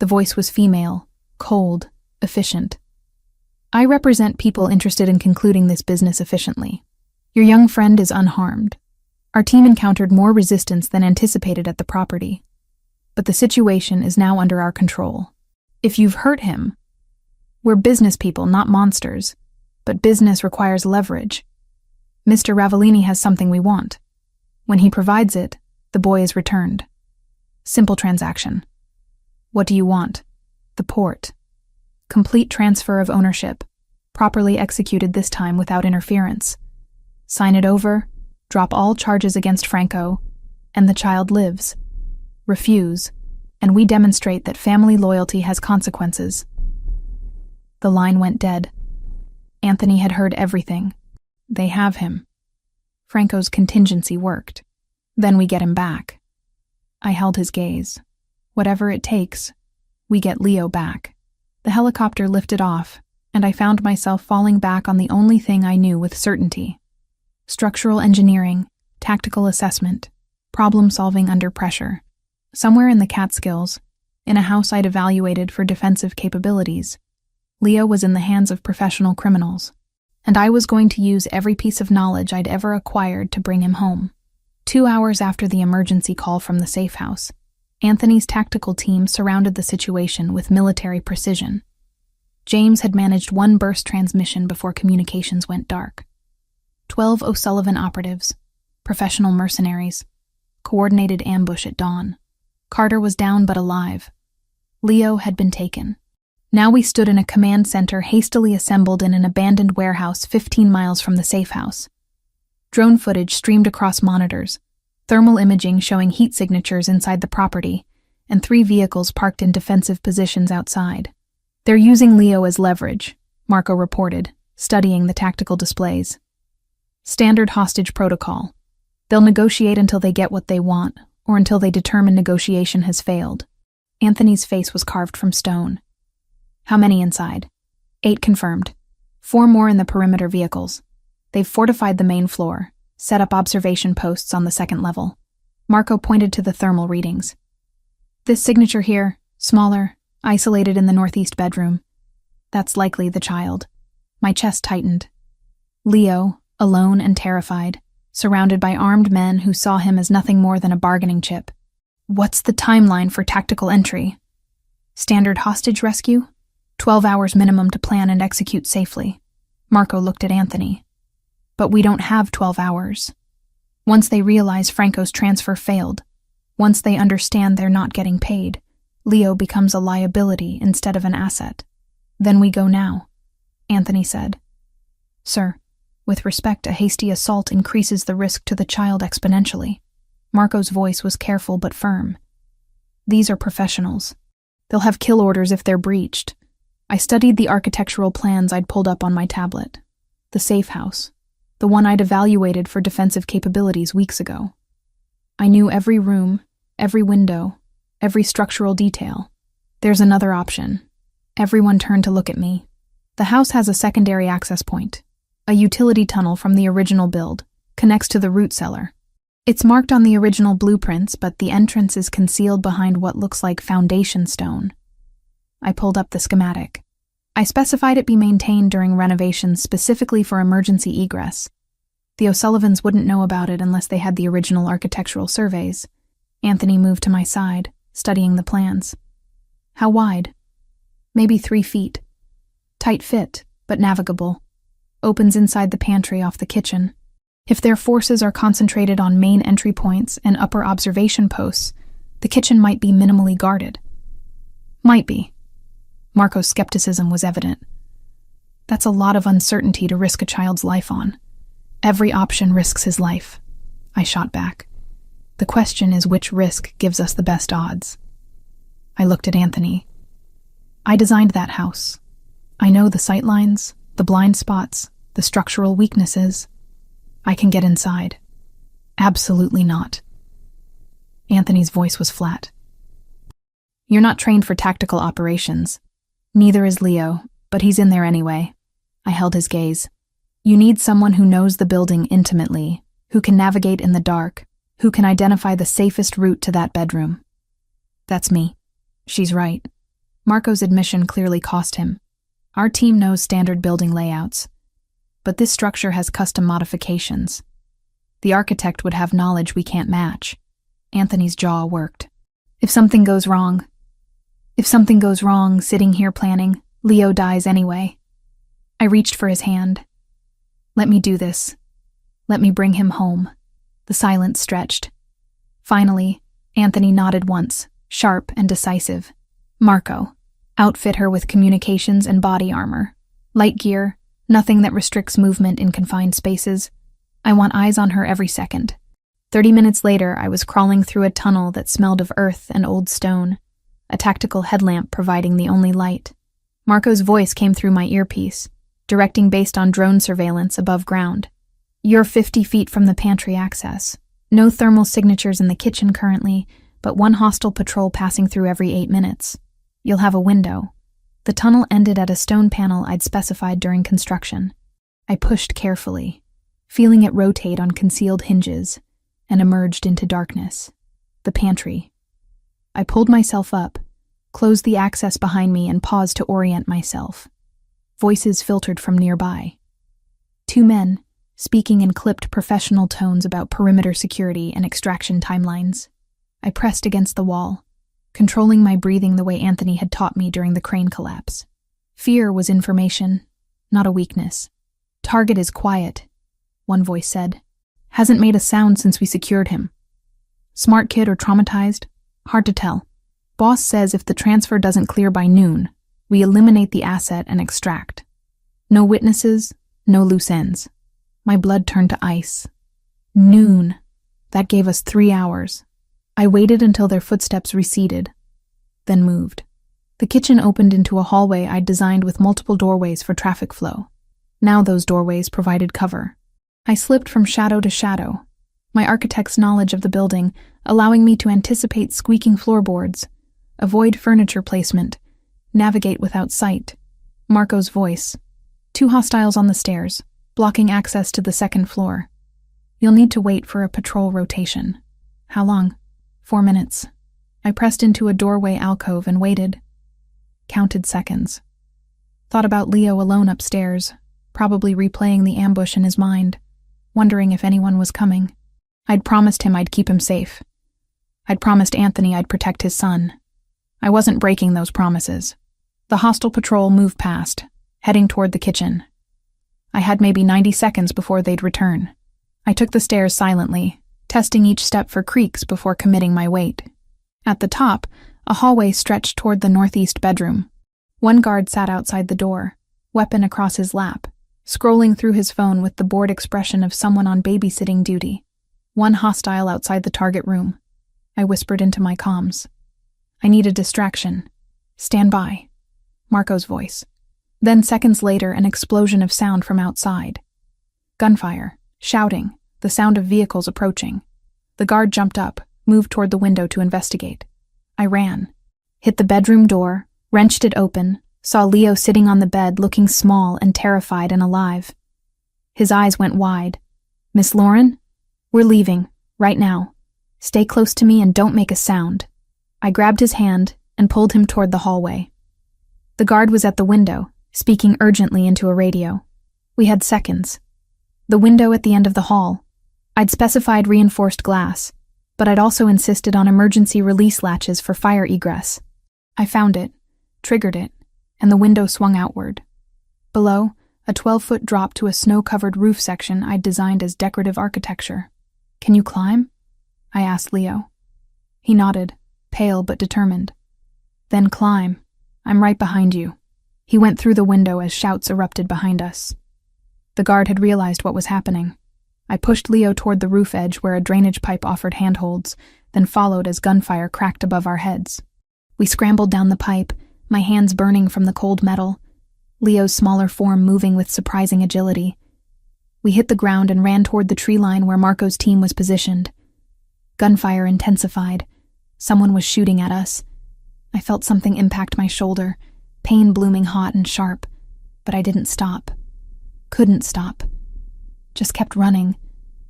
The voice was female, cold, efficient. "I represent people interested in concluding this business efficiently. Your young friend is unharmed. Our team encountered more resistance than anticipated at the property. But the situation is now under our control. If you've hurt him, we're business people, not monsters, but business requires leverage. Mr. Ravellini has something we want. When he provides it, the boy is returned. Simple transaction. What do you want? The port. Complete transfer of ownership, properly executed this time without interference. Sign it over, drop all charges against Franco, and the child lives. Refuse, and we demonstrate that family loyalty has consequences." The line went dead. Anthony had heard everything. They have him. Franco's contingency worked. Then we get him back. I held his gaze. Whatever it takes, we get Leo back. The helicopter lifted off, and I found myself falling back on the only thing I knew with certainty. Structural engineering, tactical assessment, problem-solving under pressure. Somewhere in the Catskills, in a house I'd evaluated for defensive capabilities, Leo was in the hands of professional criminals, and I was going to use every piece of knowledge I'd ever acquired to bring him home. 2 hours after the emergency call from the safe house, Anthony's tactical team surrounded the situation with military precision. James had managed one burst transmission before communications went dark. 12 O'Sullivan operatives, professional mercenaries, coordinated ambush at dawn. Carter was down but alive. Leo had been taken. Now we stood in a command center hastily assembled in an abandoned warehouse 15 miles from the safe house. Drone footage streamed across monitors, thermal imaging showing heat signatures inside the property, and 3 vehicles parked in defensive positions outside. "They're using Leo as leverage," Marco reported, studying the tactical displays. "Standard hostage protocol. They'll negotiate until they get what they want, or until they determine negotiation has failed." Anthony's face was carved from stone. "How many inside?" 8 confirmed. 4 more in the perimeter vehicles. They've fortified the main floor, set up observation posts on the second level. Marco pointed to the thermal readings. This signature here, smaller, isolated in the northeast bedroom. That's likely the child. My chest tightened. Leo, alone and terrified, surrounded by armed men who saw him as nothing more than a bargaining chip. What's the timeline for tactical entry? Standard hostage rescue? 12 hours minimum to plan and execute safely. Marco looked at Anthony. But we don't have 12 hours. Once they realize Franco's transfer failed, once they understand they're not getting paid, Leo becomes a liability instead of an asset. Then we go now, Anthony said. Sir, with respect, a hasty assault increases the risk to the child exponentially. Marco's voice was careful but firm. These are professionals. They'll have kill orders if they're breached. I studied the architectural plans I'd pulled up on my tablet. The safe house. The one I'd evaluated for defensive capabilities weeks ago. I knew every room, every window, every structural detail. There's another option. Everyone turned to look at me. The house has a secondary access point. A utility tunnel from the original build connects to the root cellar. It's marked on the original blueprints, but the entrance is concealed behind what looks like foundation stone. I pulled up the schematic. I specified it be maintained during renovations specifically for emergency egress. The O'Sullivans wouldn't know about it unless they had the original architectural surveys. Anthony moved to my side, studying the plans. How wide? Maybe 3 feet. Tight fit, but navigable. Opens inside the pantry off the kitchen. If their forces are concentrated on main entry points and upper observation posts, the kitchen might be minimally guarded. Might be. Marco's skepticism was evident. That's a lot of uncertainty to risk a child's life on. Every option risks his life. I shot back. The question is which risk gives us the best odds. I looked at Anthony. I designed that house. I know the sight lines, the blind spots, the structural weaknesses. I can get inside. Absolutely not. Anthony's voice was flat. You're not trained for tactical operations. Neither is Leo, but he's in there anyway. I held his gaze. You need someone who knows the building intimately, who can navigate in the dark, who can identify the safest route to that bedroom. That's me. She's right. Marco's admission clearly cost him. Our team knows standard building layouts, but this structure has custom modifications. The architect would have knowledge we can't match. Anthony's jaw worked. If something goes wrong, sitting here planning, Leo dies anyway. I reached for his hand. Let me do this. Let me bring him home. The silence stretched. Finally, Anthony nodded once, sharp and decisive. Marco, outfit her with communications and body armor. Light gear, nothing that restricts movement in confined spaces. I want eyes on her every second. 30 minutes later, I was crawling through a tunnel that smelled of earth and old stone, a tactical headlamp providing the only light. Marco's voice came through my earpiece, directing based on drone surveillance above ground. You're 50 feet from the pantry access. No thermal signatures in the kitchen currently, but one hostile patrol passing through every 8 minutes. You'll have a window. The tunnel ended at a stone panel I'd specified during construction. I pushed carefully, feeling it rotate on concealed hinges, and emerged into darkness. The pantry. I pulled myself up, closed the access behind me, and paused to orient myself. Voices filtered from nearby. 2 men, speaking in clipped professional tones about perimeter security and extraction timelines. I pressed against the wall, controlling my breathing the way Anthony had taught me during the crane collapse. Fear was information, not a weakness. Target is quiet, one voice said. Hasn't made a sound since we secured him. Smart kid or traumatized? Hard to tell. Boss says if the transfer doesn't clear by noon, we eliminate the asset and extract. No witnesses, no loose ends. My blood turned to ice. Noon. That gave us 3 hours. I waited until their footsteps receded, then moved. The kitchen opened into a hallway I'd designed with multiple doorways for traffic flow. Now those doorways provided cover. I slipped from shadow to shadow, my architect's knowledge of the building allowing me to anticipate squeaking floorboards, avoid furniture placement, navigate without sight. Marco's voice. 2 hostiles on the stairs. blocking access to the second floor. You'll need to wait for a patrol rotation. How long? 4 minutes. I pressed into a doorway alcove and waited. Counted seconds. Thought about Leo alone upstairs, probably replaying the ambush in his mind, wondering if anyone was coming. I'd promised him I'd keep him safe. I'd promised Anthony I'd protect his son. I wasn't breaking those promises. The hostile patrol moved past, heading toward the kitchen. I had maybe 90 seconds before they'd return. I took the stairs silently, testing each step for creaks before committing my weight. At the top, a hallway stretched toward the northeast bedroom. One guard sat outside the door, weapon across his lap, scrolling through his phone with the bored expression of someone on babysitting duty. One hostile outside the target room. I whispered into my comms. I need a distraction. Stand by. Marco's voice. Then seconds later, an explosion of sound from outside. Gunfire, shouting, the sound of vehicles approaching. The guard jumped up, moved toward the window to investigate. I ran. Hit the bedroom door, wrenched it open, saw Leo sitting on the bed looking small and terrified and alive. His eyes went wide. Miss Lauren? We're leaving, right now. Stay close to me and don't make a sound. I grabbed his hand and pulled him toward the hallway. The guard was at the window, speaking urgently into a radio. We had seconds. The window at the end of the hall. I'd specified reinforced glass, but I'd also insisted on emergency release latches for fire egress. I found it, triggered it, and the window swung outward. Below, a 12-foot drop to a snow-covered roof section I'd designed as decorative architecture. Can you climb? I asked Leo. He nodded, pale but determined. Then climb. I'm right behind you. He went through the window as shouts erupted behind us. The guard had realized what was happening. I pushed Leo toward the roof edge where a drainage pipe offered handholds, then followed as gunfire cracked above our heads. We scrambled down the pipe, my hands burning from the cold metal, Leo's smaller form moving with surprising agility. We hit the ground and ran toward the tree line where Marco's team was positioned. Gunfire intensified. Someone was shooting at us. I felt something impact my shoulder, pain blooming hot and sharp, but I didn't stop. Couldn't stop. Just kept running,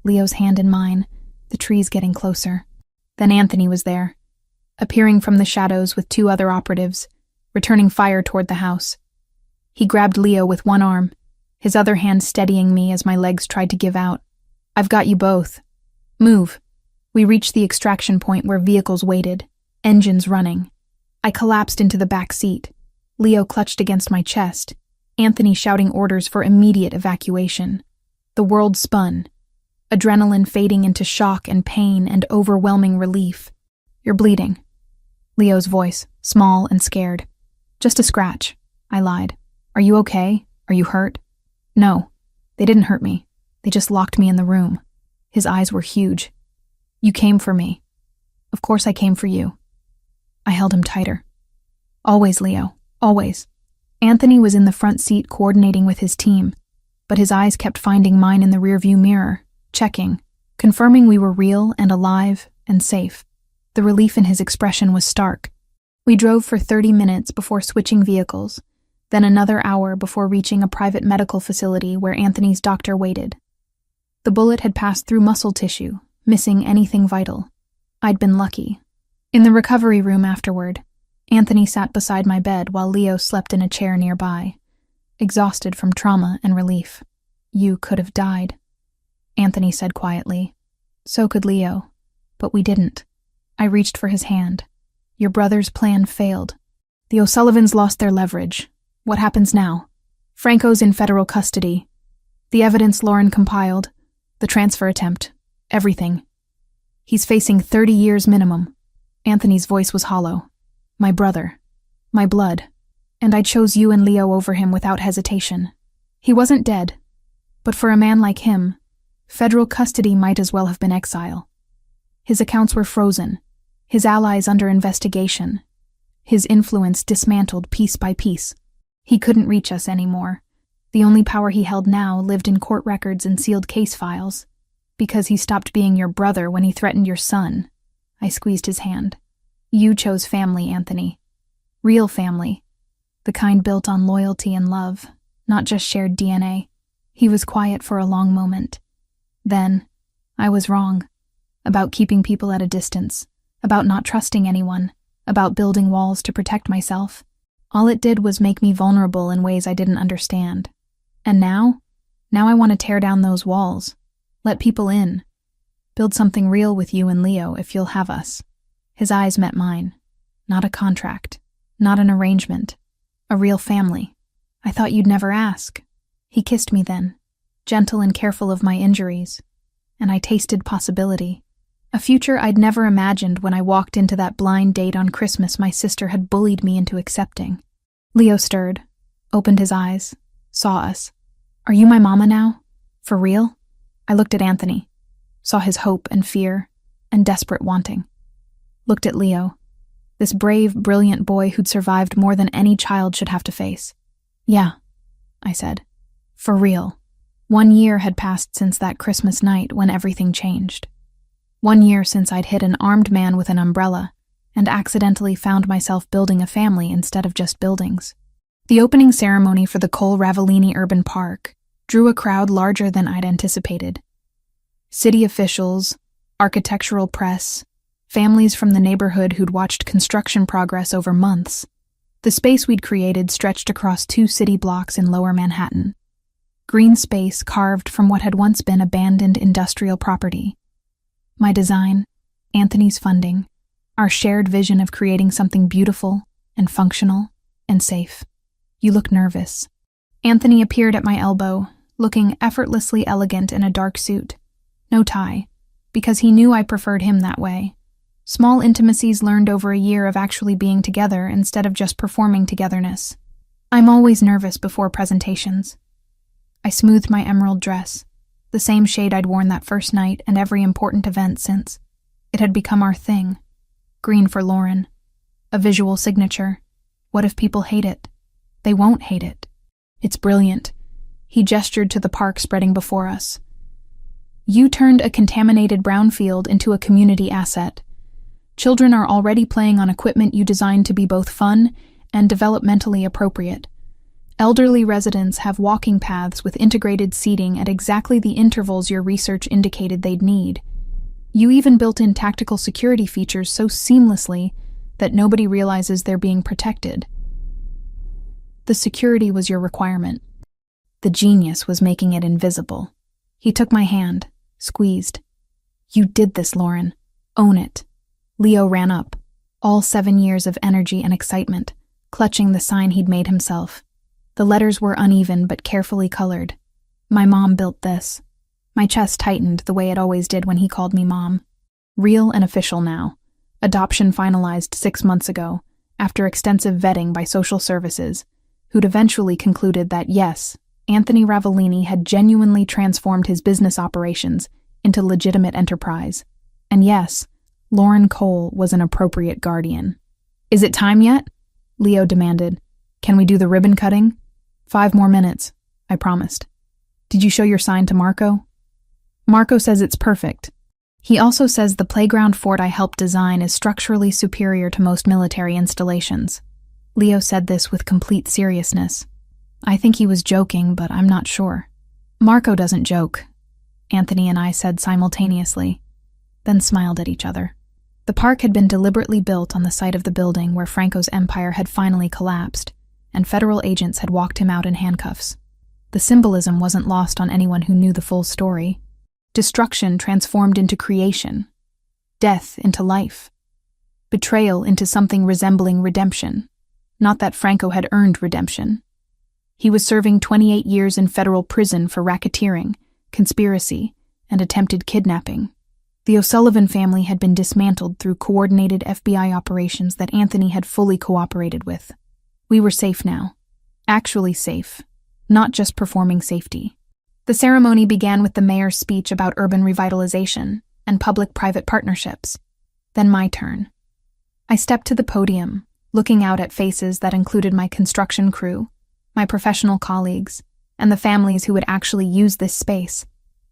Leo's hand in mine, the trees getting closer. Then Anthony was there, appearing from the shadows with 2 other operatives, returning fire toward the house. He grabbed Leo with one arm, his other hand steadying me as my legs tried to give out. I've got you both. Move. We reached the extraction point where vehicles waited, engines running. I collapsed into the back seat. Leo clutched against my chest, Anthony shouting orders for immediate evacuation. The world spun, adrenaline fading into shock and pain and overwhelming relief. You're bleeding. Leo's voice, small and scared. Just a scratch, I lied. Are you okay? Are you hurt? No, they didn't hurt me. They just locked me in the room. His eyes were huge. You came for me. Of course I came for you. I held him tighter. Always, Leo, always. Anthony was in the front seat coordinating with his team, but his eyes kept finding mine in the rearview mirror, checking, confirming we were real and alive and safe. The relief in his expression was stark. We drove for 30 minutes before switching vehicles, then another hour before reaching a private medical facility where Anthony's doctor waited. The bullet had passed through muscle tissue, missing anything vital. I'd been lucky. In the recovery room afterward, Anthony sat beside my bed while Leo slept in a chair nearby, exhausted from trauma and relief. You could have died, Anthony said quietly. So could Leo, but we didn't. I reached for his hand. Your brother's plan failed. The O'Sullivans lost their leverage. What happens now? Franco's in federal custody. The evidence Lauren compiled, the transfer attempt, everything. He's facing 30 years minimum. Anthony's voice was hollow. My brother. My blood. And I chose you and Leo over him without hesitation. He wasn't dead. But for a man like him, federal custody might as well have been exile. His accounts were frozen, his allies under investigation, his influence dismantled piece by piece. He couldn't reach us anymore. The only power he held now lived in court records and sealed case files. Because he stopped being your brother when he threatened your son. I squeezed his hand. You chose family, Anthony. Real family. The kind built on loyalty and love, not just shared DNA. He was quiet for a long moment. Then, I was wrong. About keeping people at a distance, about not trusting anyone, about building walls to protect myself. All it did was make me vulnerable in ways I didn't understand. And now I want to tear down those walls. Let people in. Build something real with you and Leo if you'll have us. His eyes met mine. Not a contract. Not an arrangement. A real family. I thought you'd never ask. He kissed me then, gentle and careful of my injuries. And I tasted possibility. A future I'd never imagined when I walked into that blind date on Christmas my sister had bullied me into accepting. Leo stirred, opened his eyes, saw us. Are you my mama now? For real? I looked at Anthony, saw his hope and fear and desperate wanting. Looked at Leo, this brave, brilliant boy who'd survived more than any child should have to face. Yeah, I said. For real. 1 year had passed since that Christmas night when everything changed. 1 year since I'd hit an armed man with an umbrella and accidentally found myself building a family instead of just buildings. The opening ceremony for the Cole Ravellini Urban Park drew a crowd larger than I'd anticipated. City officials, architectural press, families from the neighborhood who'd watched construction progress over months. The space we'd created stretched across 2 city blocks in Lower Manhattan. Green space carved from what had once been abandoned industrial property. My design, Anthony's funding, our shared vision of creating something beautiful and functional and safe. You look nervous. Anthony appeared at my elbow, looking effortlessly elegant in a dark suit. No tie, because he knew I preferred him that way. Small intimacies learned over a year of actually being together instead of just performing togetherness. I'm always nervous before presentations. I smoothed my emerald dress, the same shade I'd worn that first night and every important event since. It had become our thing. Green for Lauren. A visual signature. What if people hate it? They won't hate it. It's brilliant. He gestured to the park spreading before us. You turned a contaminated brownfield into a community asset. Children are already playing on equipment you designed to be both fun and developmentally appropriate. Elderly residents have walking paths with integrated seating at exactly the intervals your research indicated they'd need. You even built in tactical security features so seamlessly that nobody realizes they're being protected. The security was your requirement. The genius was making it invisible. He took my hand, squeezed. You did this, Lauren. Own it. Leo ran up, all 7 years of energy and excitement, clutching the sign he'd made himself. The letters were uneven but carefully colored. My mom built this. My chest tightened the way it always did when he called me mom. Real and official now. Adoption finalized 6 months ago, after extensive vetting by social services, who'd eventually concluded that yes, Anthony Ravellini had genuinely transformed his business operations into legitimate enterprise. And yes, Lauren Cole was an appropriate guardian. Is it time yet? Leo demanded. Can we do the ribbon cutting? 5 more minutes, I promised. Did you show your sign to Marco? Marco says it's perfect. He also says the playground fort I helped design is structurally superior to most military installations. Leo said this with complete seriousness. I think he was joking, but I'm not sure. Marco doesn't joke, Anthony and I said simultaneously, then smiled at each other. The park had been deliberately built on the site of the building where Franco's empire had finally collapsed, and federal agents had walked him out in handcuffs. The symbolism wasn't lost on anyone who knew the full story. Destruction transformed into creation, death into life, betrayal into something resembling redemption. Not that Franco had earned redemption. He was serving 28 years in federal prison for racketeering, conspiracy, and attempted kidnapping. The O'Sullivan family had been dismantled through coordinated FBI operations that Anthony had fully cooperated with. We were safe now. Actually safe, not just performing safety. The ceremony began with the mayor's speech about urban revitalization and public-private partnerships. Then my turn. I stepped to the podium, looking out at faces that included my construction crew, my professional colleagues, and the families who would actually use this space.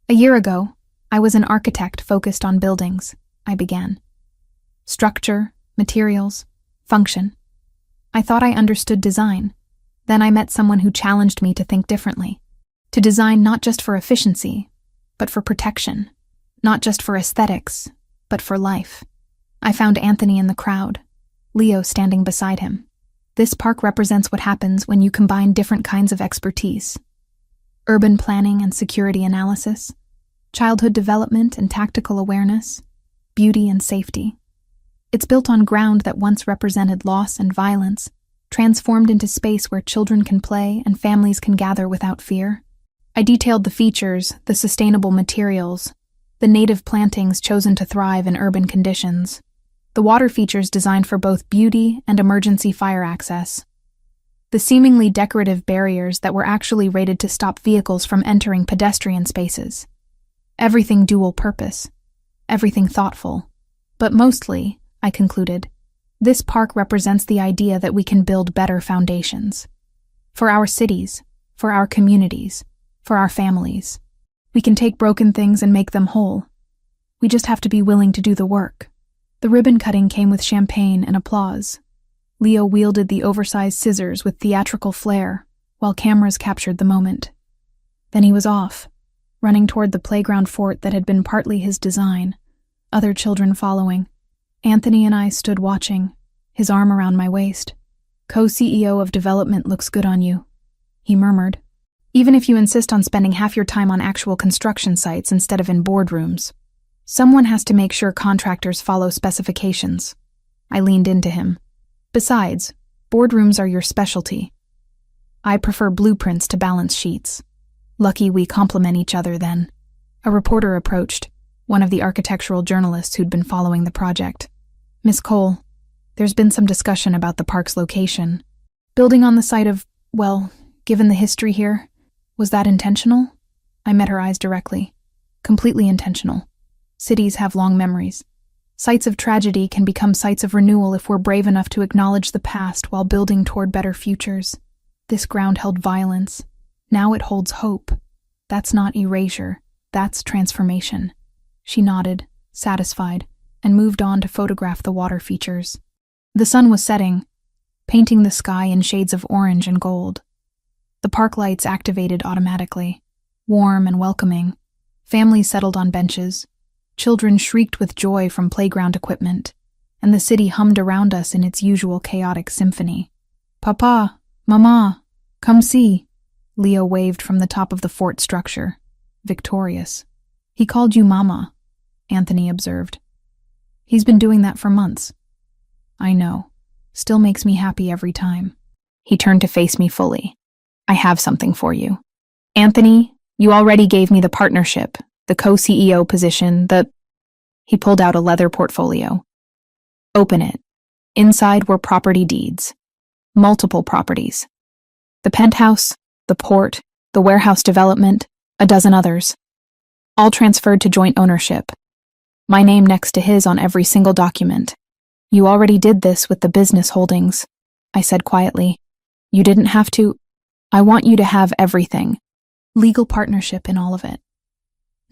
A year ago, I was an architect focused on buildings, I began. Structure, materials, function. I thought I understood design. Then I met someone who challenged me to think differently. To design not just for efficiency, but for protection. Not just for aesthetics, but for life. I found Anthony in the crowd, Leo standing beside him. This park represents what happens when you combine different kinds of expertise. Urban planning and security analysis, childhood development and tactical awareness, beauty and safety. It's built on ground that once represented loss and violence, transformed into space where children can play and families can gather without fear. I detailed the features, the sustainable materials, the native plantings chosen to thrive in urban conditions, the water features designed for both beauty and emergency fire access, the seemingly decorative barriers that were actually rated to stop vehicles from entering pedestrian spaces. Everything dual purpose, everything thoughtful. But mostly, I concluded, this park represents the idea that we can build better foundations. For our cities, for our communities, for our families. We can take broken things and make them whole. We just have to be willing to do the work. The ribbon cutting came with champagne and applause. Leo wielded the oversized scissors with theatrical flair, while cameras captured the moment. Then he was off, running toward the playground fort that had been partly his design, other children following. Anthony and I stood watching, his arm around my waist. Co-CEO of development looks good on you, he murmured. Even if you insist on spending half your time on actual construction sites instead of in boardrooms. Someone has to make sure contractors follow specifications. I leaned into him. Besides, boardrooms are your specialty. I prefer blueprints to balance sheets. Lucky we complement each other then. A reporter approached, one of the architectural journalists who'd been following the project. Miss Cole, there's been some discussion about the park's location. Building on the site of, well, given the history here, was that intentional? I met her eyes directly. Completely intentional. Cities have long memories. Sites of tragedy can become sites of renewal if we're brave enough to acknowledge the past while building toward better futures. This ground held violence. Now it holds hope. That's not erasure. That's transformation. She nodded, satisfied, and moved on to photograph the water features. The sun was setting, painting the sky in shades of orange and gold. The park lights activated automatically, warm and welcoming. Families settled on benches. Children shrieked with joy from playground equipment, and the city hummed around us in its usual chaotic symphony. Papa, Mama, come see. Leo waved from the top of the fort structure, victorious. He called you Mama, Anthony observed. He's been doing that for months. I know. Still makes me happy every time. He turned to face me fully. I have something for you. Anthony, you already gave me the partnership, the co-CEO position, He pulled out a leather portfolio. Open it. Inside were property deeds. Multiple properties. The penthouse, the port, the warehouse development, a dozen others. All transferred to joint ownership. My name next to his on every single document. You already did this with the business holdings, I said quietly. You didn't have to. I want you to have everything. Legal partnership in all of it.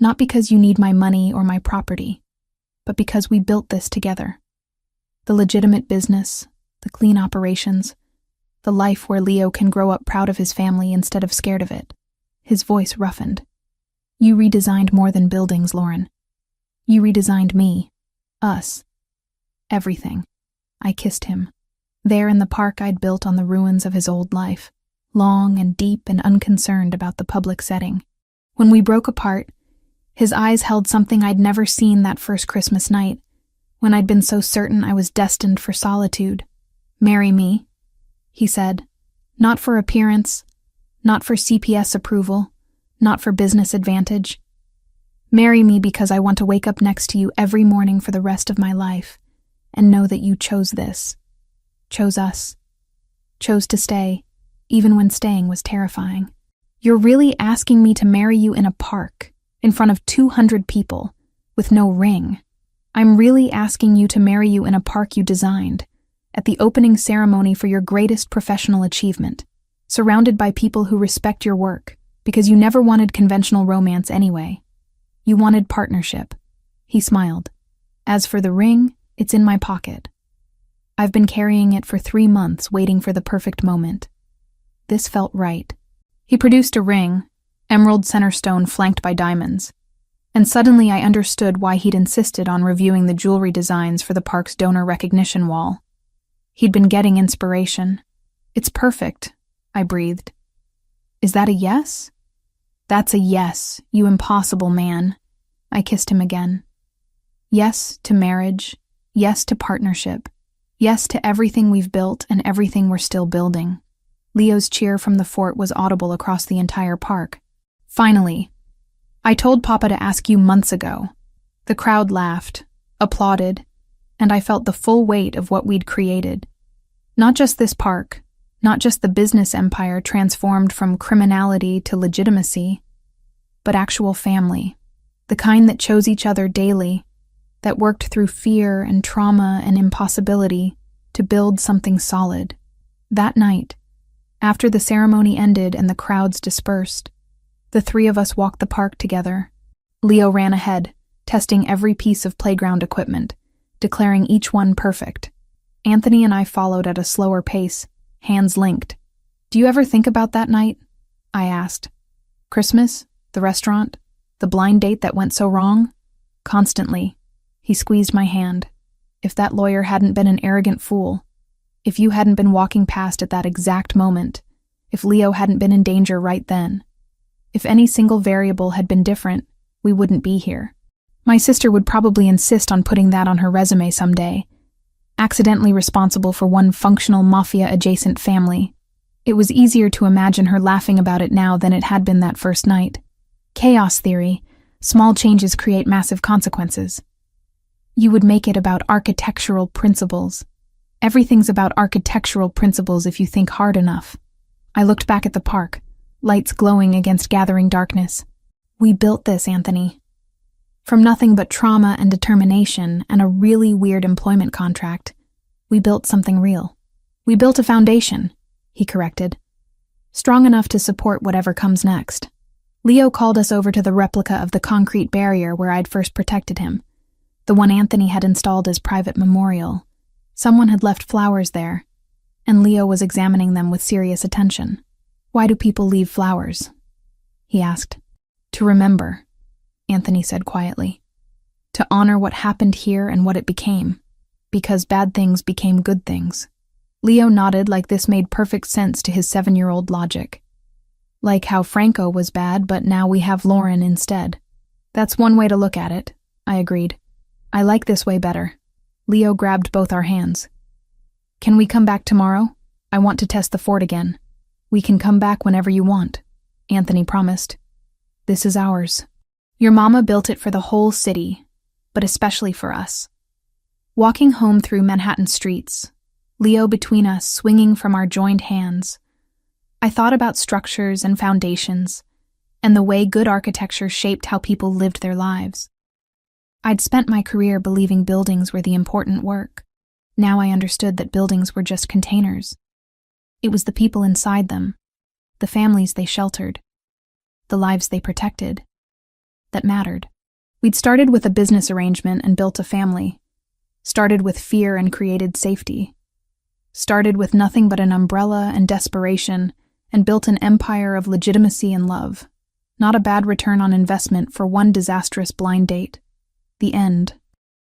Not because you need my money or my property, but because we built this together. The legitimate business, the clean operations, the life where Leo can grow up proud of his family instead of scared of it. His voice roughened. You redesigned more than buildings, Lauren. You redesigned me, us, everything. I kissed him. There in the park I'd built on the ruins of his old life, long and deep and unconcerned about the public setting. When we broke apart, his eyes held something I'd never seen that first Christmas night, when I'd been so certain I was destined for solitude. Marry me, he said. Not for appearance, not for CPS approval, not for business advantage. Marry me because I want to wake up next to you every morning for the rest of my life and know that you chose this, chose us, chose to stay, even when staying was terrifying. You're really asking me to marry you in a park, in front of 200 people, with no ring. I'm really asking you to marry you in a park you designed, at the opening ceremony for your greatest professional achievement, surrounded by people who respect your work, because you never wanted conventional romance anyway. You wanted partnership. He smiled. As for the ring, it's in my pocket. I've been carrying it for 3 months, waiting for the perfect moment. This felt right. He produced a ring, emerald center stone flanked by diamonds. And suddenly I understood why he'd insisted on reviewing the jewelry designs for the park's donor recognition wall. He'd been getting inspiration. "It's perfect," I breathed. "Is that a yes?" "That's a yes, you impossible man." I kissed him again. Yes to marriage. Yes to partnership. Yes to everything we've built and everything we're still building. Leo's cheer from the fort was audible across the entire park. "Finally. I told Papa to ask you months ago." The crowd laughed, applauded, and I felt the full weight of what we'd created. Not just this park, not just the business empire transformed from criminality to legitimacy, but actual family, the kind that chose each other daily, that worked through fear and trauma and impossibility to build something solid. That night, after the ceremony ended and the crowds dispersed, the three of us walked the park together. Leo ran ahead, testing every piece of playground equipment, declaring each one perfect. Anthony and I followed at a slower pace, hands linked. "Do you ever think about that night?" I asked. "Christmas? The restaurant? The blind date that went so wrong?" "Constantly." He squeezed my hand. "If that lawyer hadn't been an arrogant fool, if you hadn't been walking past at that exact moment, if Leo hadn't been in danger right then, if any single variable had been different, we wouldn't be here." My sister would probably insist on putting that on her resume someday. Accidentally responsible for one functional Mafia-adjacent family. It was easier to imagine her laughing about it now than it had been that first night. Chaos theory. Small changes create massive consequences. You would make it about architectural principles. Everything's about architectural principles if you think hard enough. I looked back at the park, lights glowing against gathering darkness. We built this, Anthony. From nothing but trauma and determination and a really weird employment contract, we built something real. We built a foundation, he corrected. Strong enough to support whatever comes next. Leo called us over to the replica of the concrete barrier where I'd first protected him, the one Anthony had installed as private memorial. Someone had left flowers there, and Leo was examining them with serious attention. "Why do people leave flowers?" he asked. "To remember," Anthony said quietly. "To honor what happened here and what it became, because bad things became good things." Leo nodded like this made perfect sense to his 7-year-old logic. Like how Franco was bad, but now we have Lauren instead. "That's one way to look at it," I agreed. "I like this way better." Leo grabbed both our hands. "Can we come back tomorrow? I want to test the fort again." "We can come back whenever you want," Anthony promised. "This is ours. Your mama built it for the whole city, but especially for us." Walking home through Manhattan streets, Leo between us swinging from our joined hands, I thought about structures and foundations, and the way good architecture shaped how people lived their lives. I'd spent my career believing buildings were the important work. Now I understood that buildings were just containers. It was the people inside them, the families they sheltered, the lives they protected, that mattered. We'd started with a business arrangement and built a family. Started with fear and created safety. Started with nothing but an umbrella and desperation and built an empire of legitimacy and love. Not a bad return on investment for one disastrous blind date. The end.